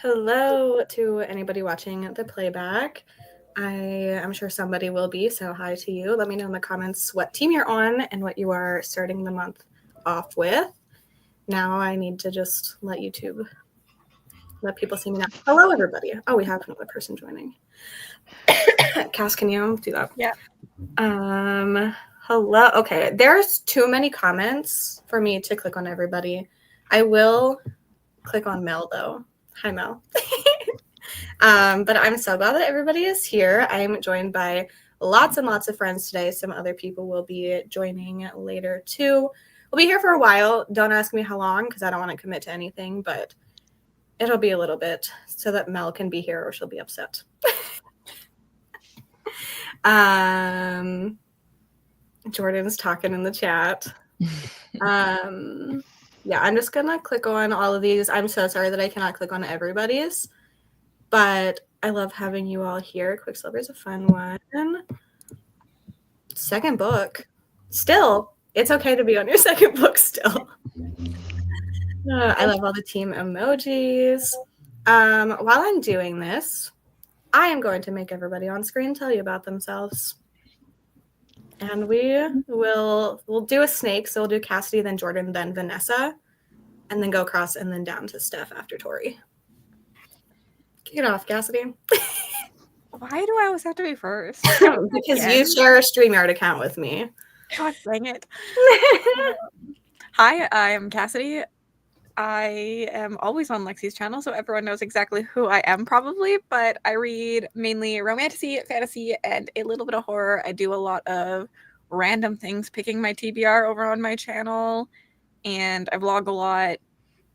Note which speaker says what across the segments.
Speaker 1: Hello to anybody watching the playback. I'm sure somebody will be, so hi to you. Let me know in the comments what team you're on and what you are starting the month off with. Now I need to just let people see me now. Hello, everybody. Oh, we have another person joining. Cass, can you do that?
Speaker 2: Yeah.
Speaker 1: Hello. Okay, there's too many comments for me to click on everybody. I will click on Mel, though. Hi, Mel. But I'm so glad that everybody is here. I'm joined by lots and lots of friends today. Some other people will be joining later, too. We'll be here for a while. Don't ask me how long, because I don't want to commit to anything, but it'll be a little bit so that Mel can be here or she'll be upset. Jordan's talking in the chat. Yeah, I'm just gonna click on all of these. I'm so sorry that I cannot click on everybody's, but I love having you all here. Quicksilver is a fun one. Second book. Still, it's okay to be on your second book still. I love all the team emojis. While I'm doing this, I am going to make everybody on screen tell you about themselves. And we'll do a snake. So we'll do Cassidy, then Jordan, then Vanessa, and then go across and then down to Steph after Tori. Kick it off, Cassidy.
Speaker 2: Why do I always have to be first?
Speaker 1: Because you share a StreamYard account with me.
Speaker 2: God dang it. Hi, I'm Cassidy. I am always on Lexi's channel, so everyone knows exactly who I am probably, but I read mainly romantasy, fantasy, and a little bit of horror. I do a lot of random things, picking my TBR over on my channel, and I vlog a lot,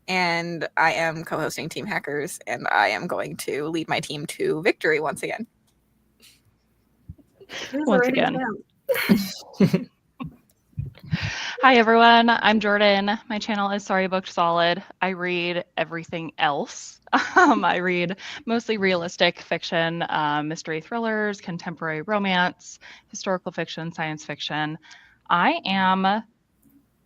Speaker 2: and I am co-hosting Team Hackers, and I am going to lead my team to victory once again.
Speaker 3: Once again. Hi everyone, I'm Jordan. My channel is Sorry Booked Solid. I read everything else. I read mostly realistic fiction, mystery thrillers, contemporary romance, historical fiction, science fiction. I am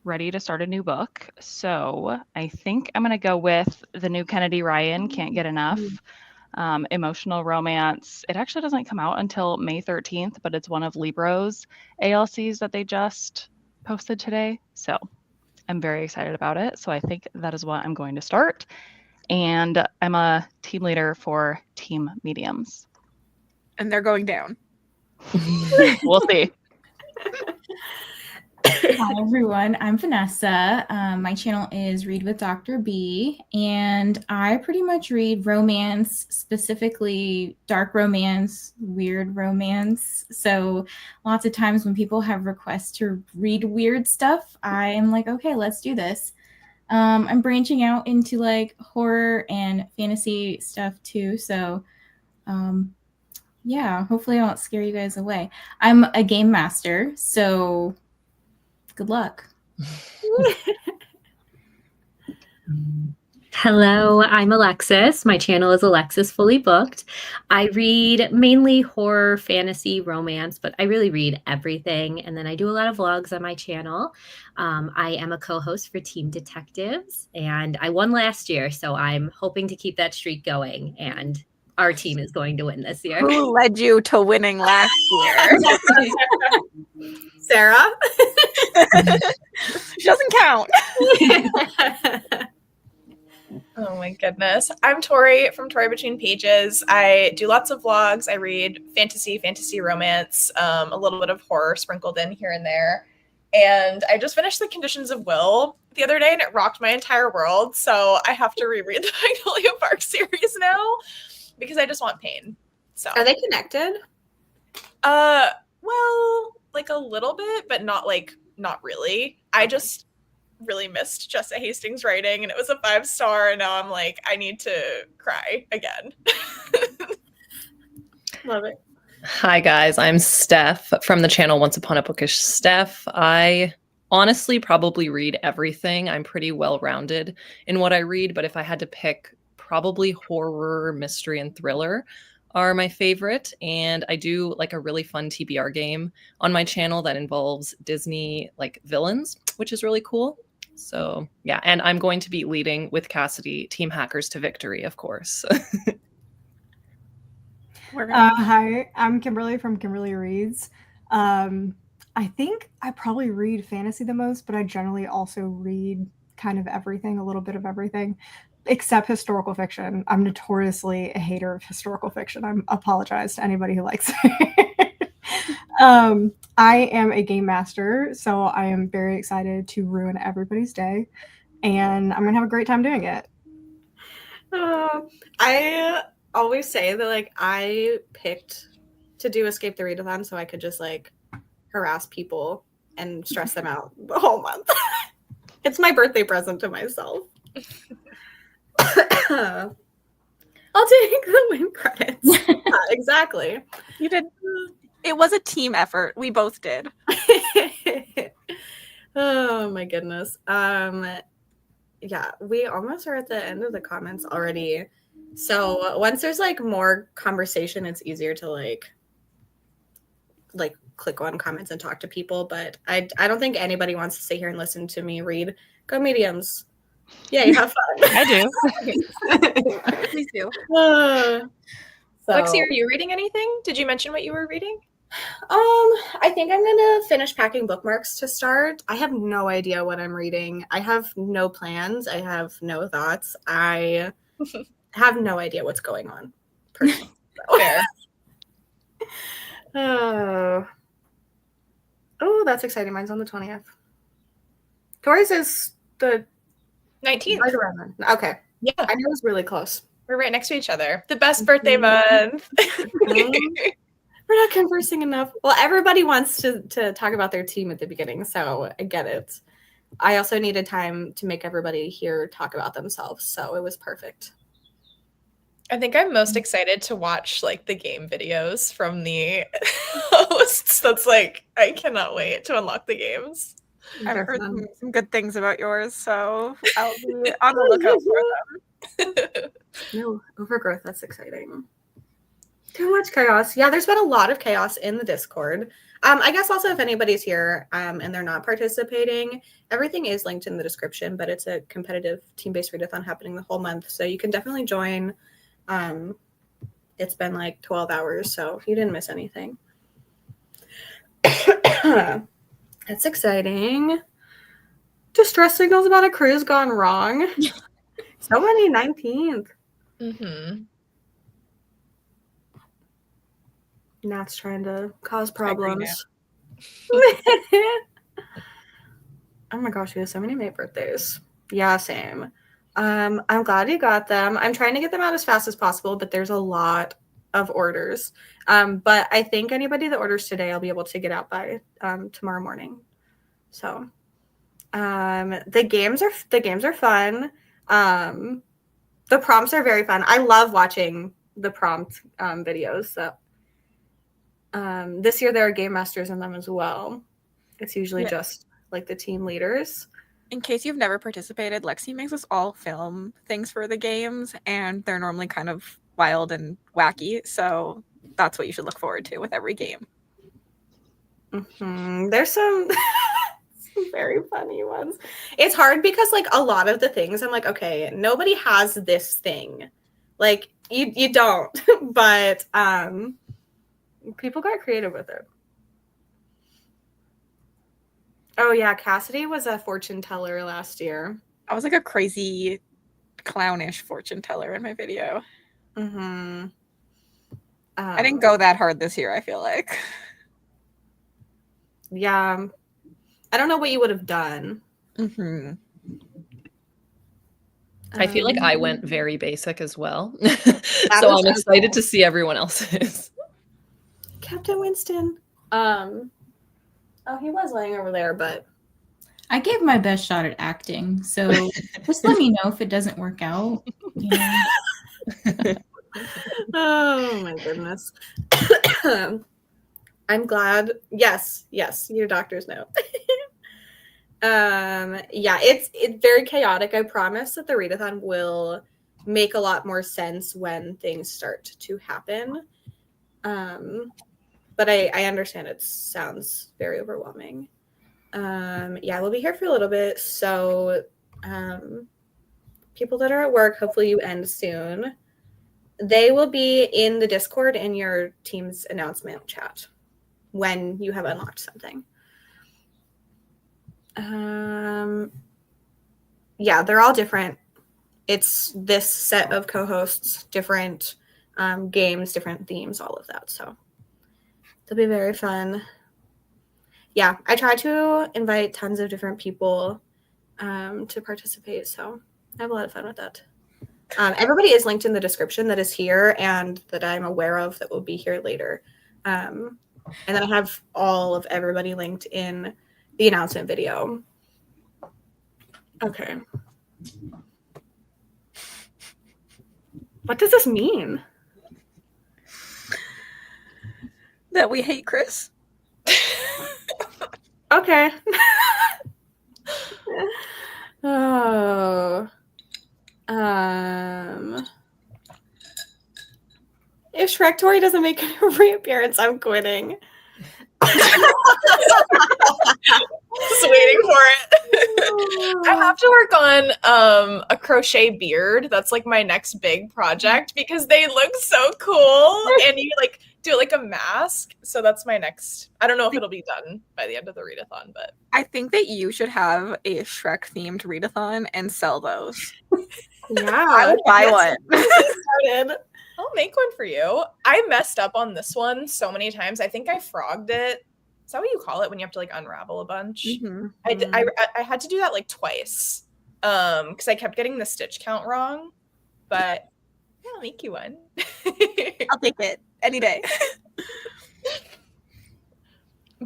Speaker 3: ready to start a new book, so I think I'm going to go with the new Kennedy Ryan, Can't Get Enough. Emotional romance. It actually doesn't come out until May 13th, but it's one of Libro's ALCs that they just posted today. So I'm very excited about it. So I think that is what I'm going to start. And I'm a team leader for Team Mediums.
Speaker 2: And they're going down.
Speaker 3: We'll see.
Speaker 4: Hi everyone, I'm Vanessa. My channel is Read with Dr. B, and I pretty much read romance, specifically dark romance, weird romance. So lots of times when people have requests to read weird stuff, I am like, okay, let's do this. I'm branching out into like horror and fantasy stuff too. So yeah, hopefully I won't scare you guys away. I'm a game master, so good luck.
Speaker 5: Hello, I'm Alexis. My channel is Alexis Fully Booked. I read mainly horror, fantasy, romance, but I really read everything. And then I do a lot of vlogs on my channel. I am a co-host for Team Detectives, and I won last year, so I'm hoping to keep that streak going. And our team is going to win this year.
Speaker 2: Who led you to winning last year?
Speaker 1: Sarah?
Speaker 2: She doesn't count.
Speaker 6: Oh my goodness. I'm Tori from Tori Between Pages. I do lots of vlogs. I read fantasy romance, a little bit of horror sprinkled in here and there. And I just finished The Conditions of Will the other day, and it rocked my entire world. So I have to reread the Magnolia Park series now because I just want pain. So
Speaker 1: Are they connected?
Speaker 6: Well, like a little bit, but not really. I just really missed Jessa Hastings' writing, and it was a 5-star, and now I'm like, I need to cry again.
Speaker 1: Love it.
Speaker 7: Hi guys, I'm Steph from the channel Once Upon a Bookish Steph. I honestly probably read everything. I'm pretty well-rounded in what I read, but if I had to pick, probably horror, mystery, and thriller are my favorite. And I do like a really fun TBR game on my channel that involves Disney like villains, which is really cool. So yeah, and I'm going to be leading with Cassidy Team Hackers to Victory, of course.
Speaker 8: Hi, I'm Kimberly from Kimberly Reads. I think I probably read fantasy the most, but I generally also read kind of everything, a little bit of everything, except historical fiction. I'm notoriously a hater of historical fiction. I apologize to anybody who likes it. I am a game master, so I am very excited to ruin everybody's day, and I'm going to have a great time doing it.
Speaker 1: I always say that like I picked to do Escape the Readathon so I could just like harass people and stress them out the whole month. It's my birthday present to myself. I'll take the win credits. Exactly.
Speaker 2: You did. It was a team effort. We both did.
Speaker 1: Oh my goodness. Yeah, we almost are at the end of the comments already. So once there's like more conversation, it's easier to like click on comments and talk to people. But I don't think anybody wants to sit here and listen to me read. Go mediums. Yeah, you have fun.
Speaker 3: I do.
Speaker 2: Please do.
Speaker 6: Lexi, are you reading anything? Did you mention what you were reading?
Speaker 1: I think I'm gonna finish packing bookmarks to start. I have no idea what I'm reading. I have no plans. I have no thoughts. I have no idea what's going on. Personally.
Speaker 6: Fair.
Speaker 1: Oh, that's exciting. Mine's on the 20th. Tori's is the
Speaker 6: 19th.
Speaker 1: right around then. Okay.
Speaker 6: Yeah.
Speaker 1: I knew it was really close.
Speaker 6: We're right next to each other. The best birthday month.
Speaker 1: We're not conversing enough. Well, everybody wants to talk about their team at the beginning, so I get it. I also needed time to make everybody here talk about themselves, so it was perfect.
Speaker 6: I think I'm most excited to watch like the game videos from the hosts. That's like, I cannot wait to unlock the games.
Speaker 2: I've heard some good things about yours, so I'll be on the lookout for them.
Speaker 1: No, overgrowth, that's exciting. Too much chaos. Yeah, there's been a lot of chaos in the Discord. I guess also if anybody's here and they're not participating, everything is linked in the description, but it's a competitive team-based readathon happening the whole month, so you can definitely join. It's been like 12 hours, so you didn't miss anything. That's exciting. Distress signals about a cruise gone wrong. So many 19th.
Speaker 6: Mm-hmm.
Speaker 1: Nat's trying to cause problems. Oh my gosh, we have so many May birthdays. Yeah, same. I'm glad you got them. I'm trying to get them out as fast as possible, but there's a lot of orders. But I think anybody that orders today, I'll be able to get out by tomorrow morning. So the games are fun. The prompts are very fun. I love watching the prompt videos. So this year there are game masters in them as well. It's usually just like the team leaders.
Speaker 2: In case you've never participated, Lexi makes us all film things for the games, and they're normally kind of wild and wacky. So that's what you should look forward to with every game.
Speaker 1: Mm-hmm. There's some very funny ones. It's hard because like a lot of the things I'm like, okay, nobody has this thing. Like you don't, but people got creative with it. Oh yeah, Cassidy was a fortune teller last year.
Speaker 2: I was like a crazy clownish fortune teller in my video.
Speaker 1: Mm-hmm.
Speaker 2: I didn't go that hard this year, I feel like.
Speaker 1: Yeah. I don't know what you would have done.
Speaker 2: Mm-hmm.
Speaker 7: I feel like I went very basic as well. So I'm excited to see everyone else's.
Speaker 1: Captain Winston. Oh, he was laying over there, but
Speaker 4: I gave my best shot at acting, so just let me know if it doesn't work out. You know?
Speaker 1: Oh my goodness. I'm glad. Yes, your doctor's note. Yeah, it's very chaotic. I promise that the readathon will make a lot more sense when things start to happen. But I understand it sounds very overwhelming. Yeah, we'll be here for a little bit. So people that are at work, hopefully you end soon. They will be in the Discord in your team's announcement chat when you have unlocked something. Yeah, they're all different. It's this set of co-hosts, different games, different themes, all of that. So it'll be very fun. Yeah, I try to invite tons of different people to participate. So I have a lot of fun with that. Everybody is linked in the description that is here and that I'm aware of that will be here later. And then I have all of everybody linked in the announcement video. Okay. What does this mean?
Speaker 2: That we hate Chris.
Speaker 1: Okay. Oh. If Shrek Tory doesn't make a reappearance, I'm quitting.
Speaker 6: Just waiting for it. I have to work on a crochet beard. That's like my next big project because they look so cool, and you like do it like a mask. So that's my next. I don't know if it'll be done by the end of the readathon, but
Speaker 2: I think that you should have a Shrek themed readathon and sell those.
Speaker 1: Yeah,
Speaker 2: I would buy one.
Speaker 1: Started.
Speaker 6: I'll make one for you. I messed up on this one so many times. I think I frogged it. Is that what you call it when you have to like unravel a bunch?
Speaker 2: Mm-hmm.
Speaker 6: I had to do that like twice because I kept getting the stitch count wrong. But yeah, I'll make you one.
Speaker 2: I'll take it any day.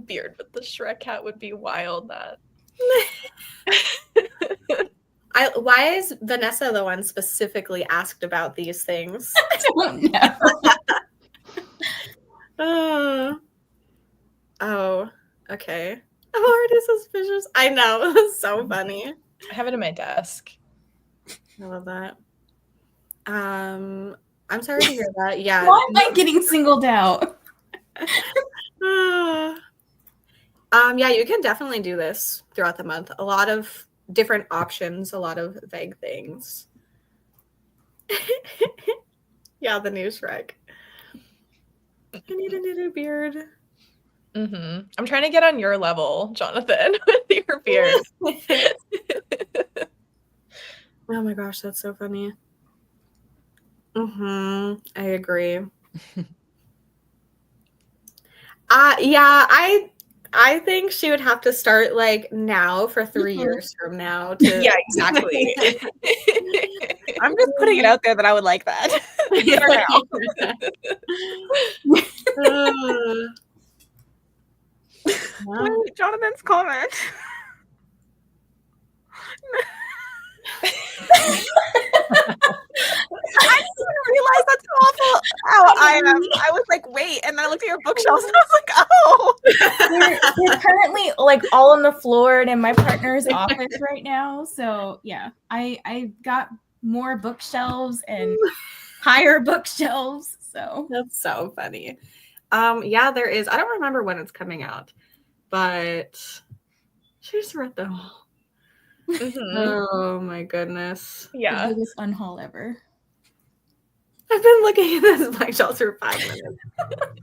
Speaker 6: Beard with the Shrek hat would be wild. That.
Speaker 1: Why is Vanessa the one specifically asked about these things?
Speaker 4: I don't know.
Speaker 1: Oh, okay. I'm already suspicious. I know. It's so funny.
Speaker 6: I have it in my desk.
Speaker 1: I love that. I'm sorry to hear that. Yeah.
Speaker 4: Why am I getting singled out?
Speaker 1: Yeah, you can definitely do this throughout the month. A lot of different options, a lot of vague things. Yeah, the new Shrek. I need a new beard.
Speaker 6: Mm-hmm. I'm trying to get on your level, Jonathan, with your beard.
Speaker 1: Oh my gosh, that's so funny. I agree. Yeah, I think she would have to start like now for 3 years from now. To...
Speaker 6: Yeah, exactly.
Speaker 2: I'm just putting it out there that I would like that.
Speaker 1: Wow.
Speaker 2: Jonathan's comment. I didn't even realize that's awful. I was like, wait, and then I looked at your bookshelves and I was like, oh.
Speaker 4: They're currently like all on the floor and in my partner's office right now. So yeah, I got more bookshelves and higher bookshelves. So
Speaker 1: That's so funny. Yeah, there is. I don't remember when it's coming out, but she just read them all. Oh my goodness.
Speaker 6: Yeah.
Speaker 4: the biggest unhaul ever.
Speaker 1: I've been looking at this bookshelf for 5 minutes.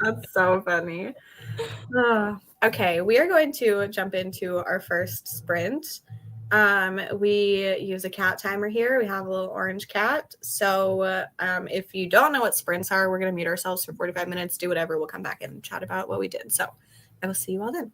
Speaker 1: That's so funny. Okay, we are going to jump into our first sprint. We use a cat timer here. We have a little orange cat. So if you don't know what sprints are, we're going to mute ourselves for 45 minutes, do whatever. We'll come back and chat about what we did. So I will see you all then.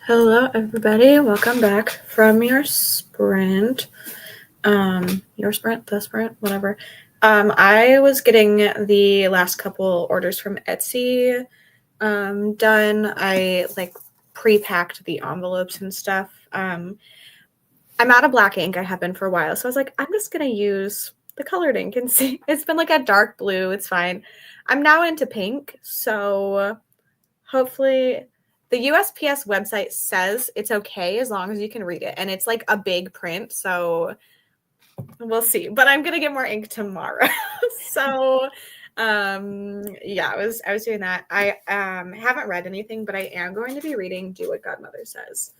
Speaker 1: Hello, everybody. Welcome back from your sprint. The sprint, whatever. I was getting the last couple orders from Etsy done. I pre-packed the envelopes and stuff. I'm out of black ink. I have been for a while, so I was like, I'm just gonna use the colored ink and see. It's been like a dark blue. It's fine. I'm now into pink, so hopefully. The USPS website says it's okay as long as you can read it, and it's like a big print, so we'll see. But I'm gonna get more ink tomorrow. So yeah, I was doing that. I haven't read anything, but I am going to be reading Do What Godmother Says,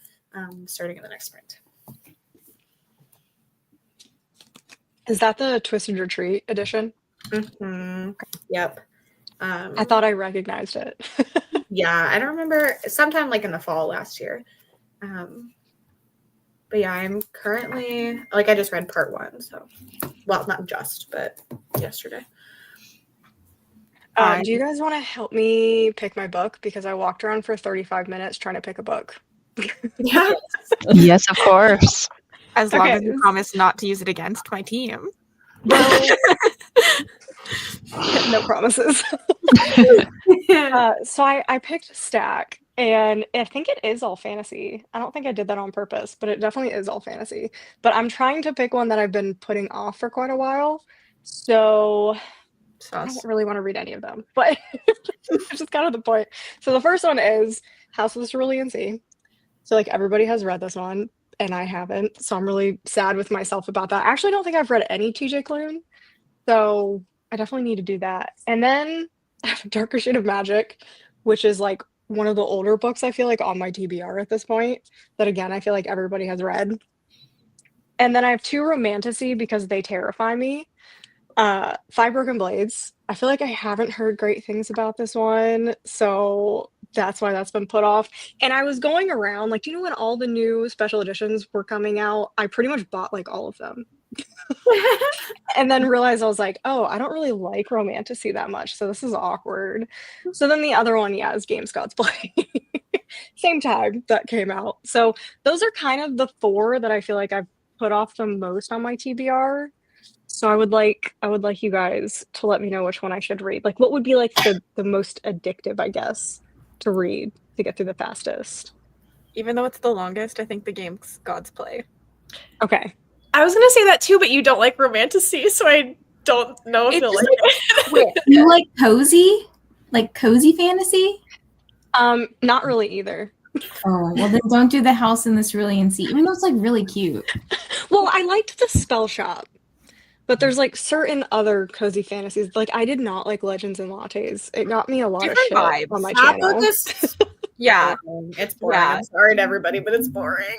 Speaker 1: starting in the next sprint.
Speaker 9: Is that the Twisted Retreat edition?
Speaker 1: Mm-hmm. Yep.
Speaker 9: I thought I recognized it.
Speaker 1: Yeah, I don't remember, sometime like in the fall last year. But yeah, I'm currently, I just read part 1, so, well, not just, but yesterday.
Speaker 9: Do you guys want to help me pick my book? Because I walked around for 35 minutes trying to pick a book.
Speaker 1: Yeah.
Speaker 3: Yes, of course.
Speaker 2: As long
Speaker 9: Okay.
Speaker 2: as you promise not to use it against my team.
Speaker 9: No promises. So I picked Stack, and I think it is all fantasy. I don't think I did that on purpose, but it definitely is all fantasy. But I'm trying to pick one that I've been putting off for quite a while. So I don't really want to read any of them, but it's just kind of the point. So the first one is House of the Cerulean Sea. So like everybody has read this one, and I haven't. So I'm really sad with myself about that. I actually don't think I've read any TJ Klune. So I definitely need to do that. And then I have Darker Shade of Magic, which is like one of the older books I feel like on my TBR at this point, that again, I feel like everybody has read. And then I have 2 Romantasy because they terrify me. 5 Broken Blades. I feel like I haven't heard great things about this one, so that's why that's been put off. And I was going around, like, do you know when all the new special editions were coming out? I pretty much bought like all of them. And then realized I was like, oh, I don't really like Romantasy that much, so this is awkward. So then the other one, is Games Gods Play. Same time that came out. So those are kind of the 4 that I feel like I've put off the most on my TBR. So I would like you guys to let me know which one I should read. Like, what would be like the most addictive, I guess, to read to get through the fastest?
Speaker 2: Even though it's the longest, I think the Games Gods Play.
Speaker 9: Okay.
Speaker 6: I was gonna say that too, but you don't like Romantasy, so I don't know if
Speaker 2: It's
Speaker 6: you'll
Speaker 2: just
Speaker 6: like it.
Speaker 4: You like cozy? Like cozy fantasy?
Speaker 9: Not really either.
Speaker 4: Oh, well then don't do the House in the Cerulean Sea, even though it's like really cute.
Speaker 9: Well, I liked the Spell Shop, but there's like certain other cozy fantasies. Like I did not like Legends and Lattes. It got me a lot
Speaker 2: Different
Speaker 9: of shit
Speaker 2: vibes.
Speaker 9: on my
Speaker 1: That book
Speaker 9: channel.
Speaker 1: is
Speaker 2: Yeah.
Speaker 1: boring. It's boring.
Speaker 2: Yeah.
Speaker 1: I'm sorry to everybody, but it's boring.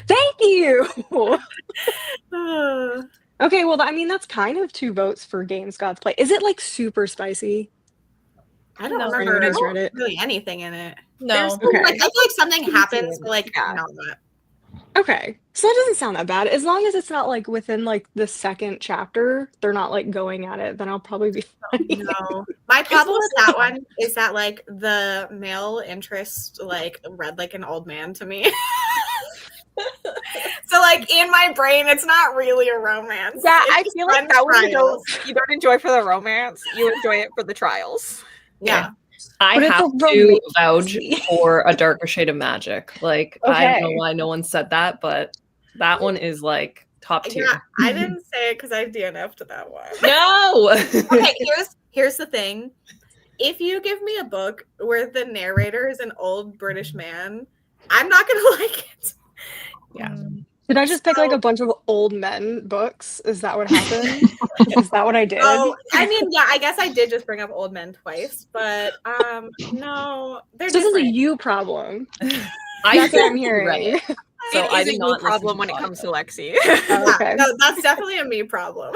Speaker 9: Thank you.
Speaker 1: Uh,
Speaker 9: Okay, well, I mean, that's kind of 2 votes for Games Gods Play. Is it like super spicy?
Speaker 1: I don't
Speaker 6: No,
Speaker 1: remember
Speaker 9: anybody's read it.
Speaker 1: really anything in it.
Speaker 6: No.
Speaker 9: Okay.
Speaker 1: I feel like something happens, but like
Speaker 2: Yeah.
Speaker 1: not.
Speaker 9: Okay, so that doesn't sound that bad. As long as it's not like within like the 2nd chapter, they're not like going at it, then I'll probably be fine.
Speaker 1: No. My problem with that one is that like the male interest like read like an old man to me. So like in my brain, it's not really a romance.
Speaker 2: Yeah,
Speaker 1: It's
Speaker 2: I
Speaker 1: just
Speaker 2: feel like
Speaker 1: fun
Speaker 2: that one you
Speaker 1: trials.
Speaker 2: don't enjoy for the romance, you enjoy it for the trials.
Speaker 1: Yeah.
Speaker 7: I
Speaker 9: But it's
Speaker 7: have
Speaker 9: a
Speaker 7: to vouch
Speaker 9: romantasy.
Speaker 7: for A Darker Shade of Magic. Like, I don't know
Speaker 9: Okay.
Speaker 7: why no one said that, but that one is like top tier.
Speaker 1: Yeah, I didn't say it because I DNF'd that one.
Speaker 7: No!
Speaker 1: Okay, here's the thing. If you give me a book where the narrator is an old British man, I'm not gonna like it. Yeah.
Speaker 9: Did I just pick like
Speaker 1: So-
Speaker 9: a bunch of old men books? Is that what happened? Is that what I did?
Speaker 1: Oh, I mean, yeah, I guess I did just bring up old men twice, but no, they're
Speaker 9: So this is a
Speaker 1: different.
Speaker 9: you problem.
Speaker 7: I
Speaker 9: That's what I'm
Speaker 7: read
Speaker 9: hearing.
Speaker 7: it, so
Speaker 2: It
Speaker 7: I
Speaker 2: is
Speaker 7: did
Speaker 2: a
Speaker 7: not
Speaker 2: you
Speaker 7: listen
Speaker 2: problem
Speaker 7: to
Speaker 2: when
Speaker 7: the
Speaker 2: it comes to
Speaker 7: podcast.
Speaker 2: Lexi.
Speaker 9: Oh, okay.
Speaker 1: No, that's definitely a me problem.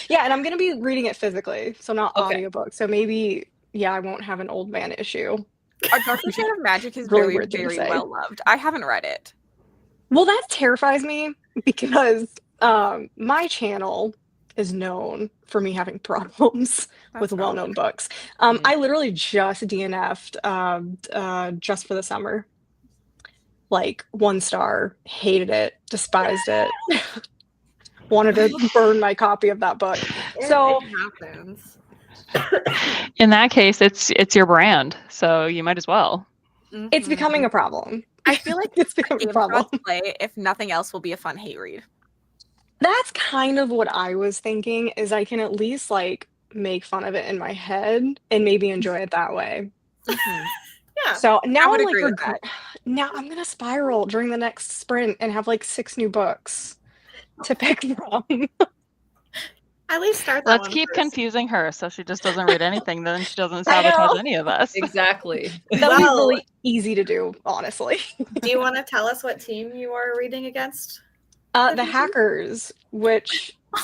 Speaker 9: Yeah, and I'm gonna be reading it physically, so not
Speaker 7: Okay.
Speaker 9: audiobook. So maybe, I won't have an old man issue.
Speaker 2: A Darker Shade of Magic is
Speaker 9: Really
Speaker 2: very,
Speaker 9: weird thing to
Speaker 2: very
Speaker 9: say.
Speaker 2: well loved. I haven't read it.
Speaker 9: Well, that terrifies me because my channel is known for me having problems with
Speaker 2: That's
Speaker 9: well-known
Speaker 2: valid.
Speaker 9: books. I literally just DNF'd Just for the Summer. Like 1 star, hated it, despised it, wanted to burn my copy of that book. So
Speaker 1: it happens.
Speaker 3: In that case, it's your brand, so you might as well.
Speaker 9: it's becoming a problem.
Speaker 2: I feel like
Speaker 9: It's becoming a
Speaker 2: Games
Speaker 9: problem.
Speaker 2: God's Play, if nothing else, will be a fun hate read.
Speaker 9: That's kind of what I was thinking, is I can at least like make fun of it in my head and maybe enjoy it that way.
Speaker 1: Yeah.
Speaker 9: So now
Speaker 2: would
Speaker 9: I'm like
Speaker 2: agree with that.
Speaker 9: now I'm gonna spiral during the next sprint and have like 6 new books to pick from.
Speaker 1: At least start that
Speaker 3: Let's
Speaker 1: one
Speaker 3: keep
Speaker 1: first.
Speaker 3: confusing her so she just doesn't read anything. Then she doesn't
Speaker 9: I
Speaker 3: sabotage
Speaker 9: know.
Speaker 3: any of us.
Speaker 7: Exactly.
Speaker 9: That would be
Speaker 1: Well-
Speaker 9: really easy to do, honestly.
Speaker 1: Do you want to tell us what team you are reading against?
Speaker 9: The Hackers, which my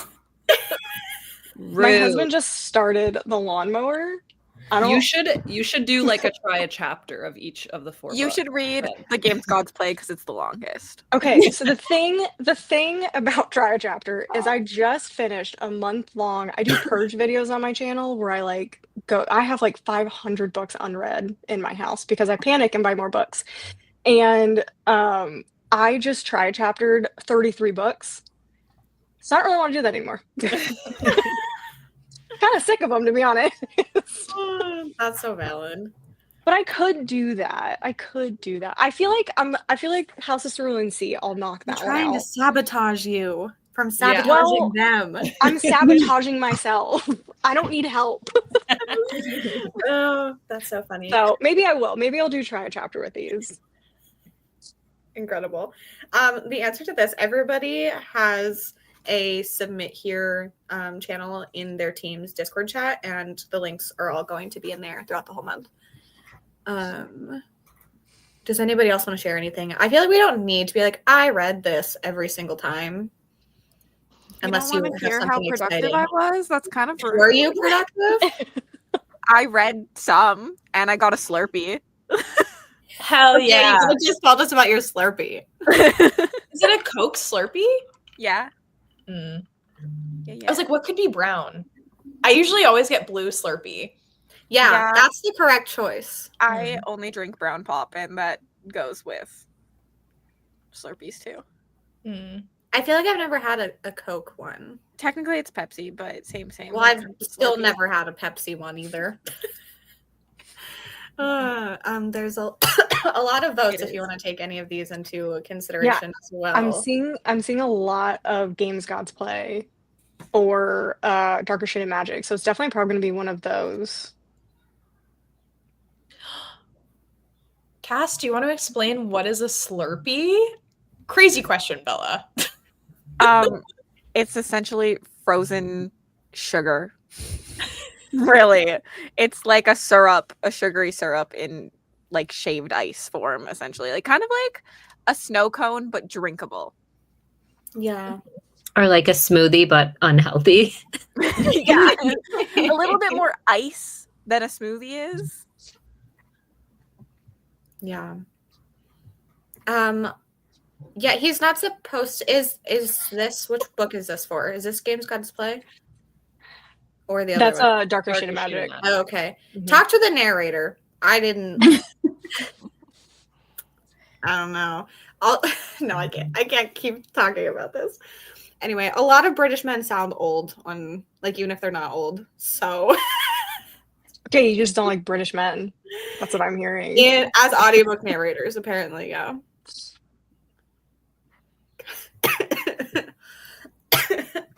Speaker 7: Rude.
Speaker 9: husband just started the lawnmower. I don't.
Speaker 7: You should do like try a chapter of each of the 4
Speaker 2: You
Speaker 7: books.
Speaker 2: should read The Games Gods Play because it's the longest.
Speaker 9: Okay, so the thing about Try a Chapter is I just finished a month-long. I do purge videos on my channel where I like go. I have like 500 books unread in my house because I panic and buy more books, and I just Try chaptered 33 books. So I don't really want to do that anymore. Kind of sick of them, to be honest.
Speaker 1: That's so valid.
Speaker 9: But I could do that. I feel like House of Cerulean Sea. I'll knock
Speaker 1: I'm
Speaker 9: that
Speaker 1: trying
Speaker 9: one
Speaker 1: to
Speaker 9: out.
Speaker 1: sabotage you from
Speaker 7: Yeah.
Speaker 1: sabotaging them.
Speaker 9: I'm sabotaging myself. I don't need help.
Speaker 1: Oh, that's so funny.
Speaker 9: So maybe I will. Maybe I'll do Try a Chapter with these.
Speaker 1: Incredible. The answer to this, everybody has a submit here channel in their team's Discord chat, and the links are all going to be in there throughout the whole month. Does anybody else want to share anything? I feel like we don't need to be like, I read this every single time. Unless you
Speaker 2: want
Speaker 1: have
Speaker 2: to hear how
Speaker 1: something
Speaker 2: productive
Speaker 1: exciting.
Speaker 2: I was. That's kind of rude.
Speaker 1: Were you productive?
Speaker 2: I read some and I got a Slurpee.
Speaker 7: Hell
Speaker 1: Okay, you could've just told us about your Slurpee.
Speaker 6: Is it a Coke Slurpee?
Speaker 2: Yeah.
Speaker 6: Mm.
Speaker 2: Yeah.
Speaker 6: I was like, what could be brown? I usually always get blue Slurpee.
Speaker 1: Yeah,
Speaker 2: Yeah.
Speaker 1: that's the correct choice.
Speaker 2: I only drink brown pop, and that goes with Slurpees too.
Speaker 6: Mm.
Speaker 1: I feel like I've never had a Coke one.
Speaker 2: Technically, it's Pepsi, but same.
Speaker 1: Well, I've
Speaker 2: It's
Speaker 1: still
Speaker 2: Slurpee.
Speaker 1: never had a Pepsi one either. There's a lot of votes if you want to take any of these into consideration as well.
Speaker 9: I'm seeing a lot of Games Gods Play or Darker Shade of Magic. So it's definitely probably going to be one of those.
Speaker 6: Cass, do you want to explain what is a Slurpee? Crazy question, Bella.
Speaker 2: It's essentially frozen sugar. Really, it's like a syrup, a sugary syrup in like shaved ice form, essentially, like kind of like a snow cone but drinkable.
Speaker 1: Yeah.
Speaker 5: Or like a smoothie, but unhealthy.
Speaker 2: Yeah, a little bit more ice than a smoothie is.
Speaker 1: Yeah. Yeah, he's not supposed to, is this, which book is this for? Is this Games Gods Play? Or the other
Speaker 9: That's
Speaker 1: one?
Speaker 9: Darker Shade of Magic.
Speaker 1: Oh, okay.
Speaker 9: Mhm.
Speaker 1: Talk to the narrator. I didn't. I don't know. No, I can't. I can't keep talking about this. Anyway, a lot of British men sound old on, like, even if they're not old. So,
Speaker 9: Okay, you just don't like British men. That's what I'm hearing.
Speaker 1: as audiobook narrators, apparently, yeah.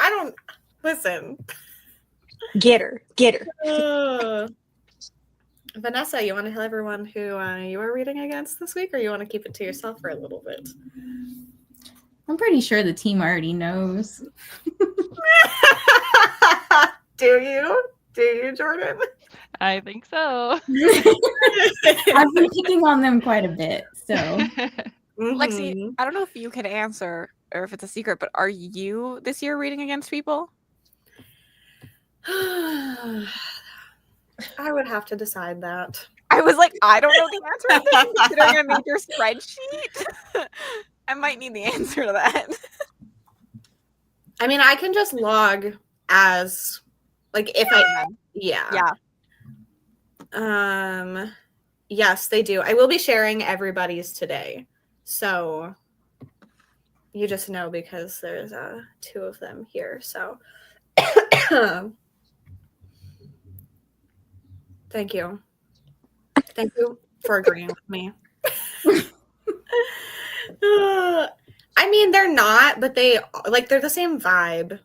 Speaker 1: I don't listen.
Speaker 9: Get her.
Speaker 1: Vanessa, you want to tell everyone who you are reading against this week, or you want to keep it to yourself for a little bit?
Speaker 4: I'm pretty sure the team already knows.
Speaker 1: Do you? Do you, Jordan?
Speaker 3: I think so.
Speaker 4: I've been picking on them quite a bit, so
Speaker 2: Lexi,
Speaker 1: Mhm.
Speaker 2: I don't know if you can answer or if it's a secret, but are you this year reading against people?
Speaker 1: I would have to decide that.
Speaker 2: I was like, I don't know the answer to this, considering I made your spreadsheet. I might need the answer to that.
Speaker 1: I mean, I can just log as like if yeah. Yes, they do. I will be sharing everybody's today. So you just know because there's 2 of them here. So thank you. Thank you for agreeing with me. I mean, they're not, but they're the same vibe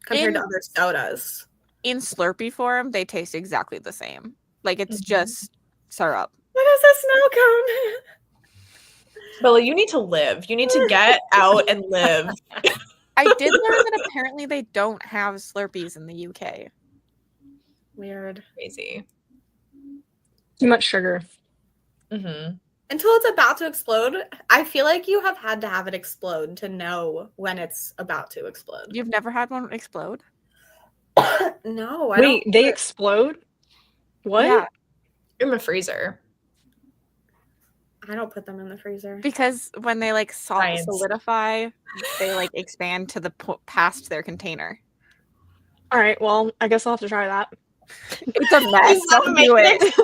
Speaker 1: compared to other sodas.
Speaker 2: In Slurpee form, they taste exactly the same. Like it's just syrup.
Speaker 1: What is a snow cone?
Speaker 6: Bella, you need to live. You need to get out and live.
Speaker 2: I did learn that apparently they don't have Slurpees in the UK.
Speaker 1: Weird.
Speaker 6: Crazy.
Speaker 9: Too much sugar.
Speaker 6: Mm-hmm.
Speaker 1: Until it's about to explode, I feel like you have had to have it explode to know when it's about to explode.
Speaker 2: You've never had one explode?
Speaker 1: No.
Speaker 9: Wait, they explode? What?
Speaker 2: Yeah.
Speaker 6: In the freezer.
Speaker 1: I don't put them in the freezer.
Speaker 2: Because when they like
Speaker 6: Science.
Speaker 2: solidify, they like expand to the past their container.
Speaker 9: All right, well, I guess I'll have to try that.
Speaker 2: It's a mess. Don't do it.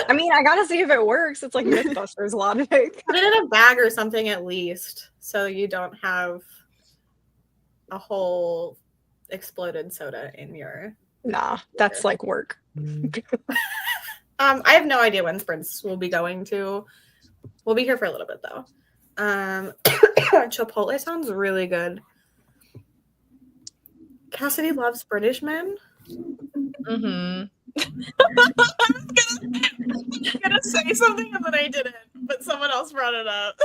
Speaker 9: I mean, I gotta see if it works. It's like Mythbusters logic.
Speaker 1: Put it in a bag or something at least, so you don't have a whole exploded soda in your.
Speaker 9: Nah, that's like work.
Speaker 1: I have no idea when sprints will be going to. We'll be here for a little bit though. Chipotle sounds really good. Cassidy loves British men.
Speaker 6: Mm-hmm. I was gonna say something and then I didn't, but someone else brought it up.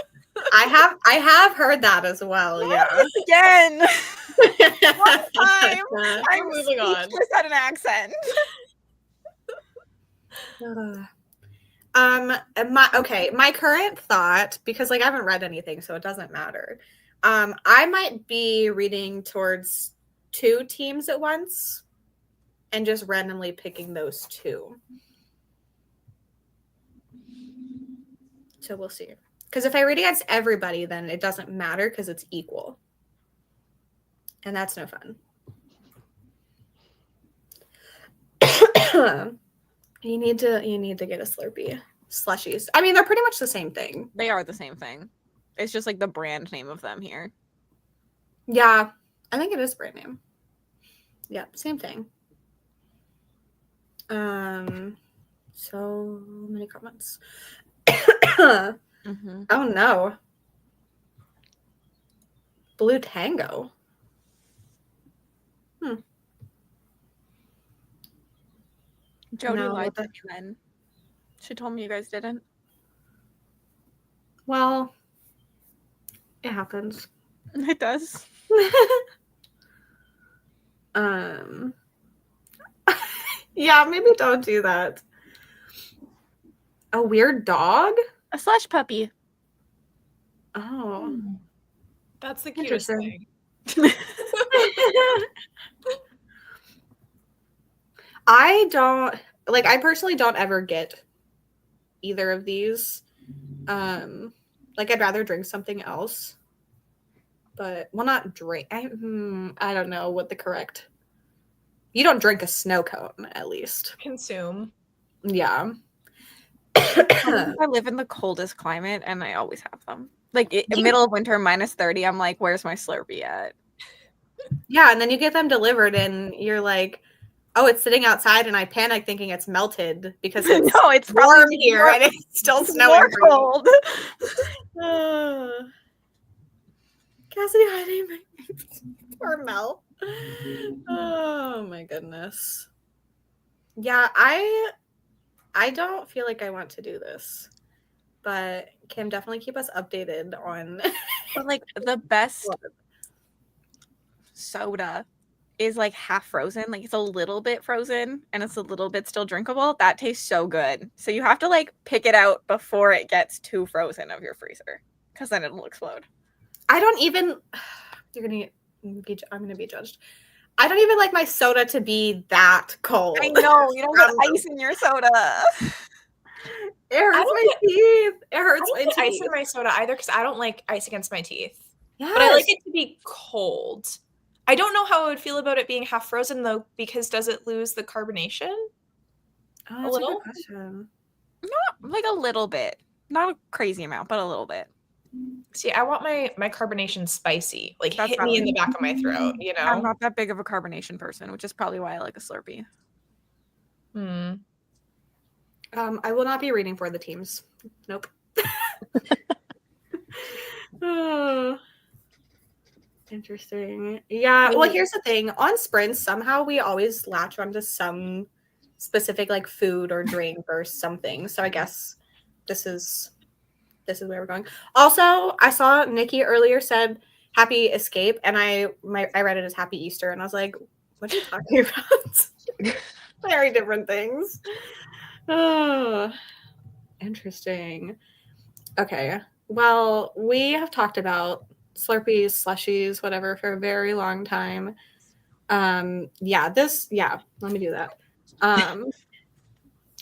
Speaker 1: I have heard that as well. Yeah.
Speaker 2: Again.
Speaker 1: One
Speaker 2: time.
Speaker 6: I'm moving on.
Speaker 2: Speechless at an accent.
Speaker 1: My current thought, because like I haven't read anything, so it doesn't matter. I might be reading towards 2 teams at once and just randomly picking those 2. So we'll see. Because if I read against everybody, then it doesn't matter because it's equal. And that's no fun. You need to get a Slurpee. Slushies. I mean, they're pretty much the same thing.
Speaker 2: They are the same thing. It's just like the brand name of them here.
Speaker 1: Yeah, I think it is brand name. Yeah, same thing. So many comments.
Speaker 2: Mm-hmm.
Speaker 1: Oh no. Blue Tango.
Speaker 2: Jody
Speaker 1: No,
Speaker 2: lied to me then. She told me you guys didn't.
Speaker 1: Well, it happens.
Speaker 2: It does.
Speaker 1: Yeah, maybe don't do that. A weird dog?
Speaker 2: A slush puppy.
Speaker 1: Oh.
Speaker 6: That's the cutest
Speaker 1: Interesting.
Speaker 6: thing.
Speaker 1: I personally don't ever get either of these. I'd rather drink something else. But, well, not drink. I don't know what the correct. You don't drink a snow cone, at least.
Speaker 6: Consume.
Speaker 1: Yeah.
Speaker 2: I live in the coldest climate, and I always have them. Like, middle of winter, -30, I'm like, where's my Slurpee at?
Speaker 1: Yeah, and then you get them delivered, and you're like, oh, it's sitting outside, and I panic thinking it's melted because it's
Speaker 2: No, it's
Speaker 1: warm here, and it's still snowing.
Speaker 2: more cold.
Speaker 1: Cassidy hiding my poor Mel. Oh my goodness. Yeah, I don't feel like I want to do this, but Kim, definitely keep us updated on.
Speaker 2: But like the best soda is like half frozen, like it's a little bit frozen and it's a little bit still drinkable. That tastes so good. So you have to like pick it out before it gets too frozen of your freezer, because then it'll explode.
Speaker 1: I don't even. I'm gonna be judged. I don't even like my soda to be that cold.
Speaker 2: I know, you don't put ice in your soda.
Speaker 1: It hurts my teeth. It hurts my
Speaker 6: I don't put ice
Speaker 1: teeth.
Speaker 6: in my soda either because I don't like ice against my teeth.
Speaker 1: Yes.
Speaker 6: But I like it to be cold. I don't know how I would feel about it being half frozen though, because does it lose the carbonation?
Speaker 1: Oh,
Speaker 6: A
Speaker 1: that's a
Speaker 6: little?
Speaker 1: good question.
Speaker 2: Like a little bit. Not a crazy amount, but a little bit.
Speaker 6: See, I want my carbonation spicy, like
Speaker 2: That's
Speaker 6: hit me in
Speaker 2: valid.
Speaker 6: the back of my throat, you
Speaker 2: I'm
Speaker 6: know?
Speaker 2: not that big of a carbonation person, which is probably why I like a Slurpee.
Speaker 1: I will not be reading for the teams. Nope. Oh, interesting. Yeah. Well, here's the thing. On sprints, somehow we always latch onto some specific like food or drink or something. So I guess this is where we're going. Also, I saw Nikki earlier said happy escape, and I read it as happy Easter, and I was like, what are you talking about? Very different things. Oh, interesting. Okay. Well, we have talked about Slurpees, slushies, whatever, for a very long time. Let me do that.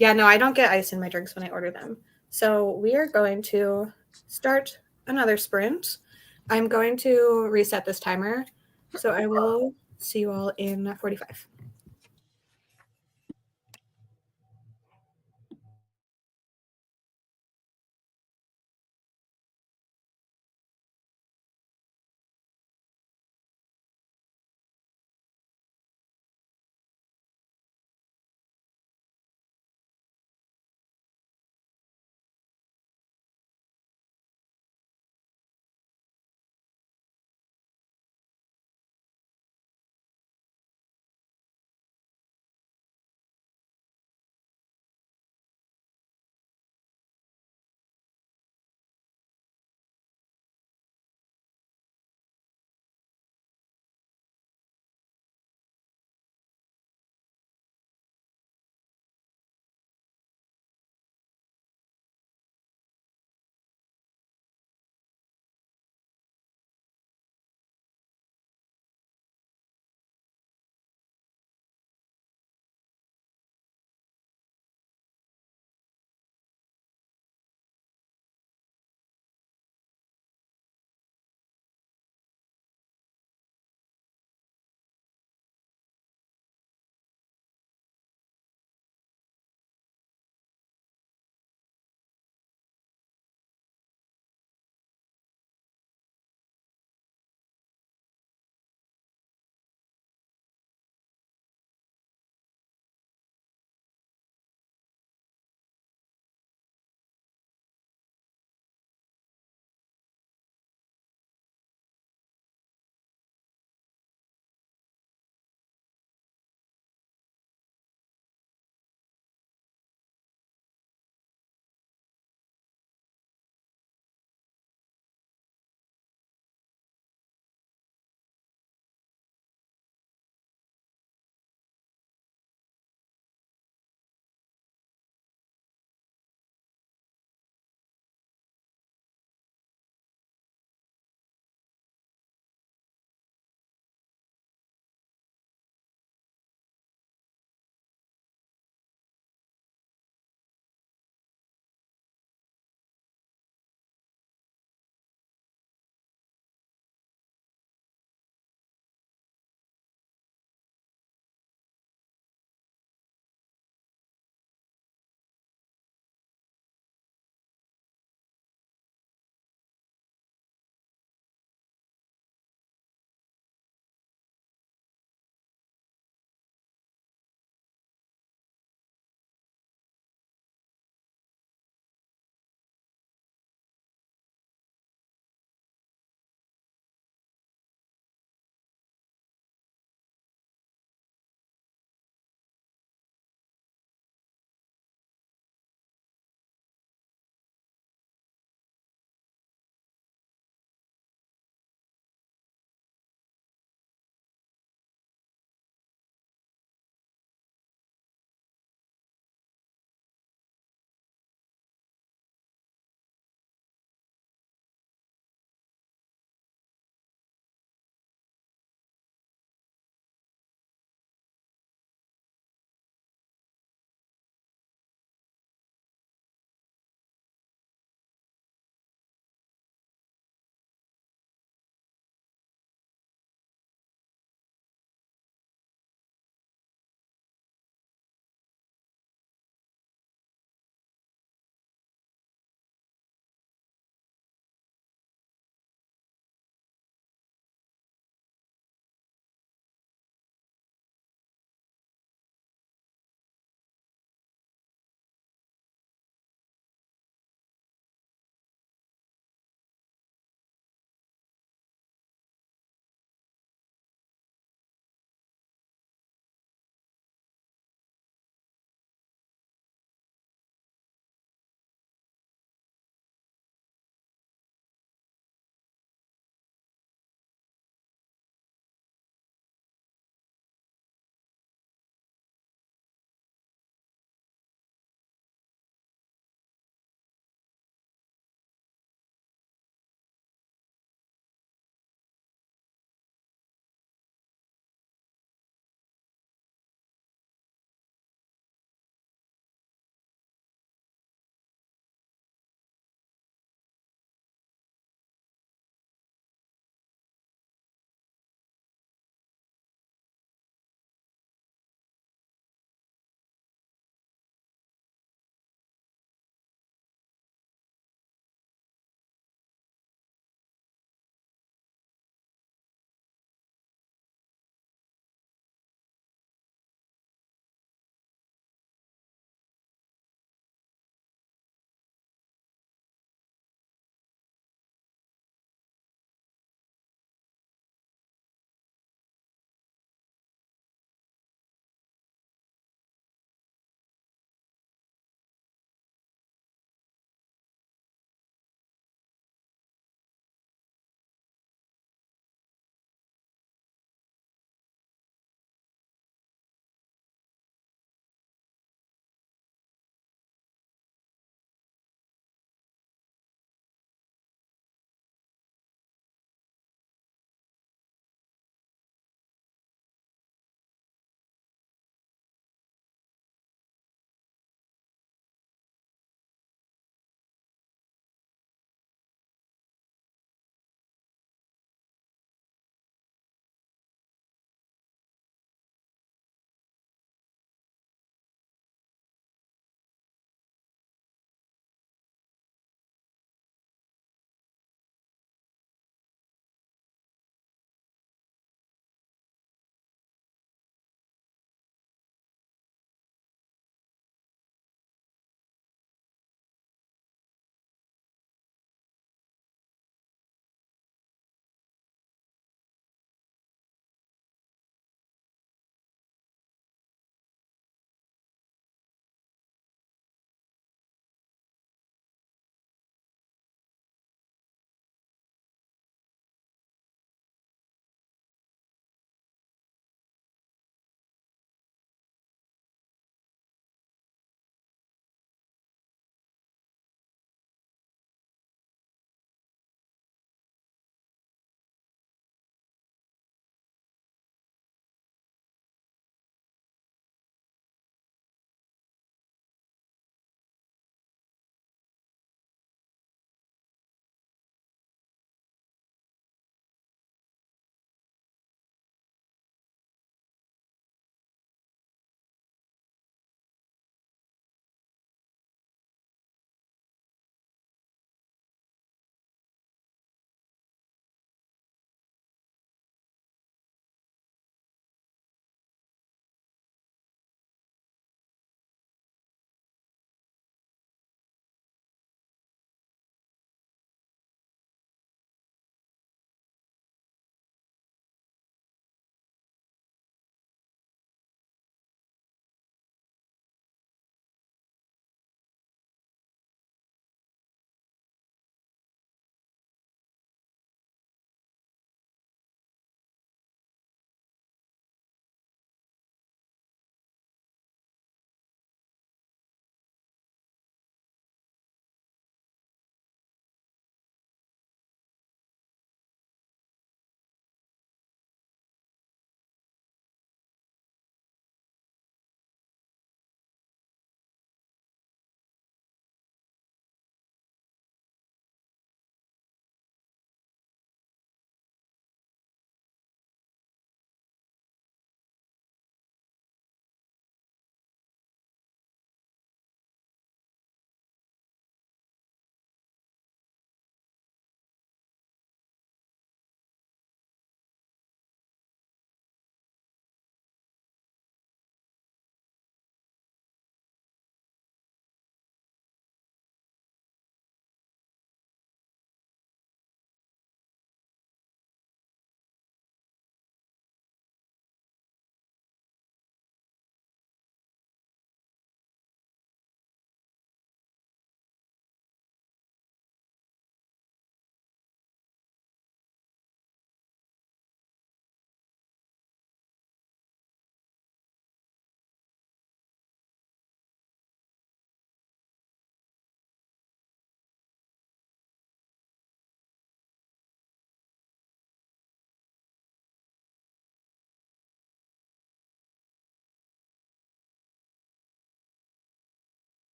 Speaker 1: No, I don't get ice in my drinks when I order them. So we are going to start another sprint. I'm going to reset this timer. So I will see you all in 45.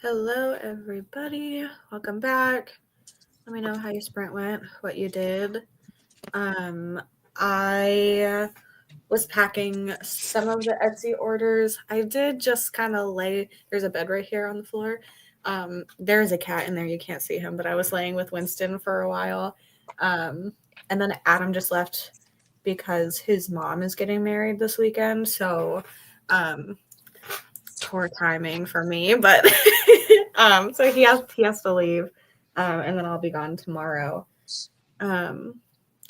Speaker 1: Hello, everybody. Welcome back. Let me know how your sprint went, what you did. I was packing some of the Etsy orders. I did just kind of lay, there's a bed right here on the floor. There's a cat in there. You can't see him, but I was laying with Winston for a while. And then Adam just left because his mom is getting married this weekend. So, poor timing for me, but so he has to leave, and then I'll be gone tomorrow. So I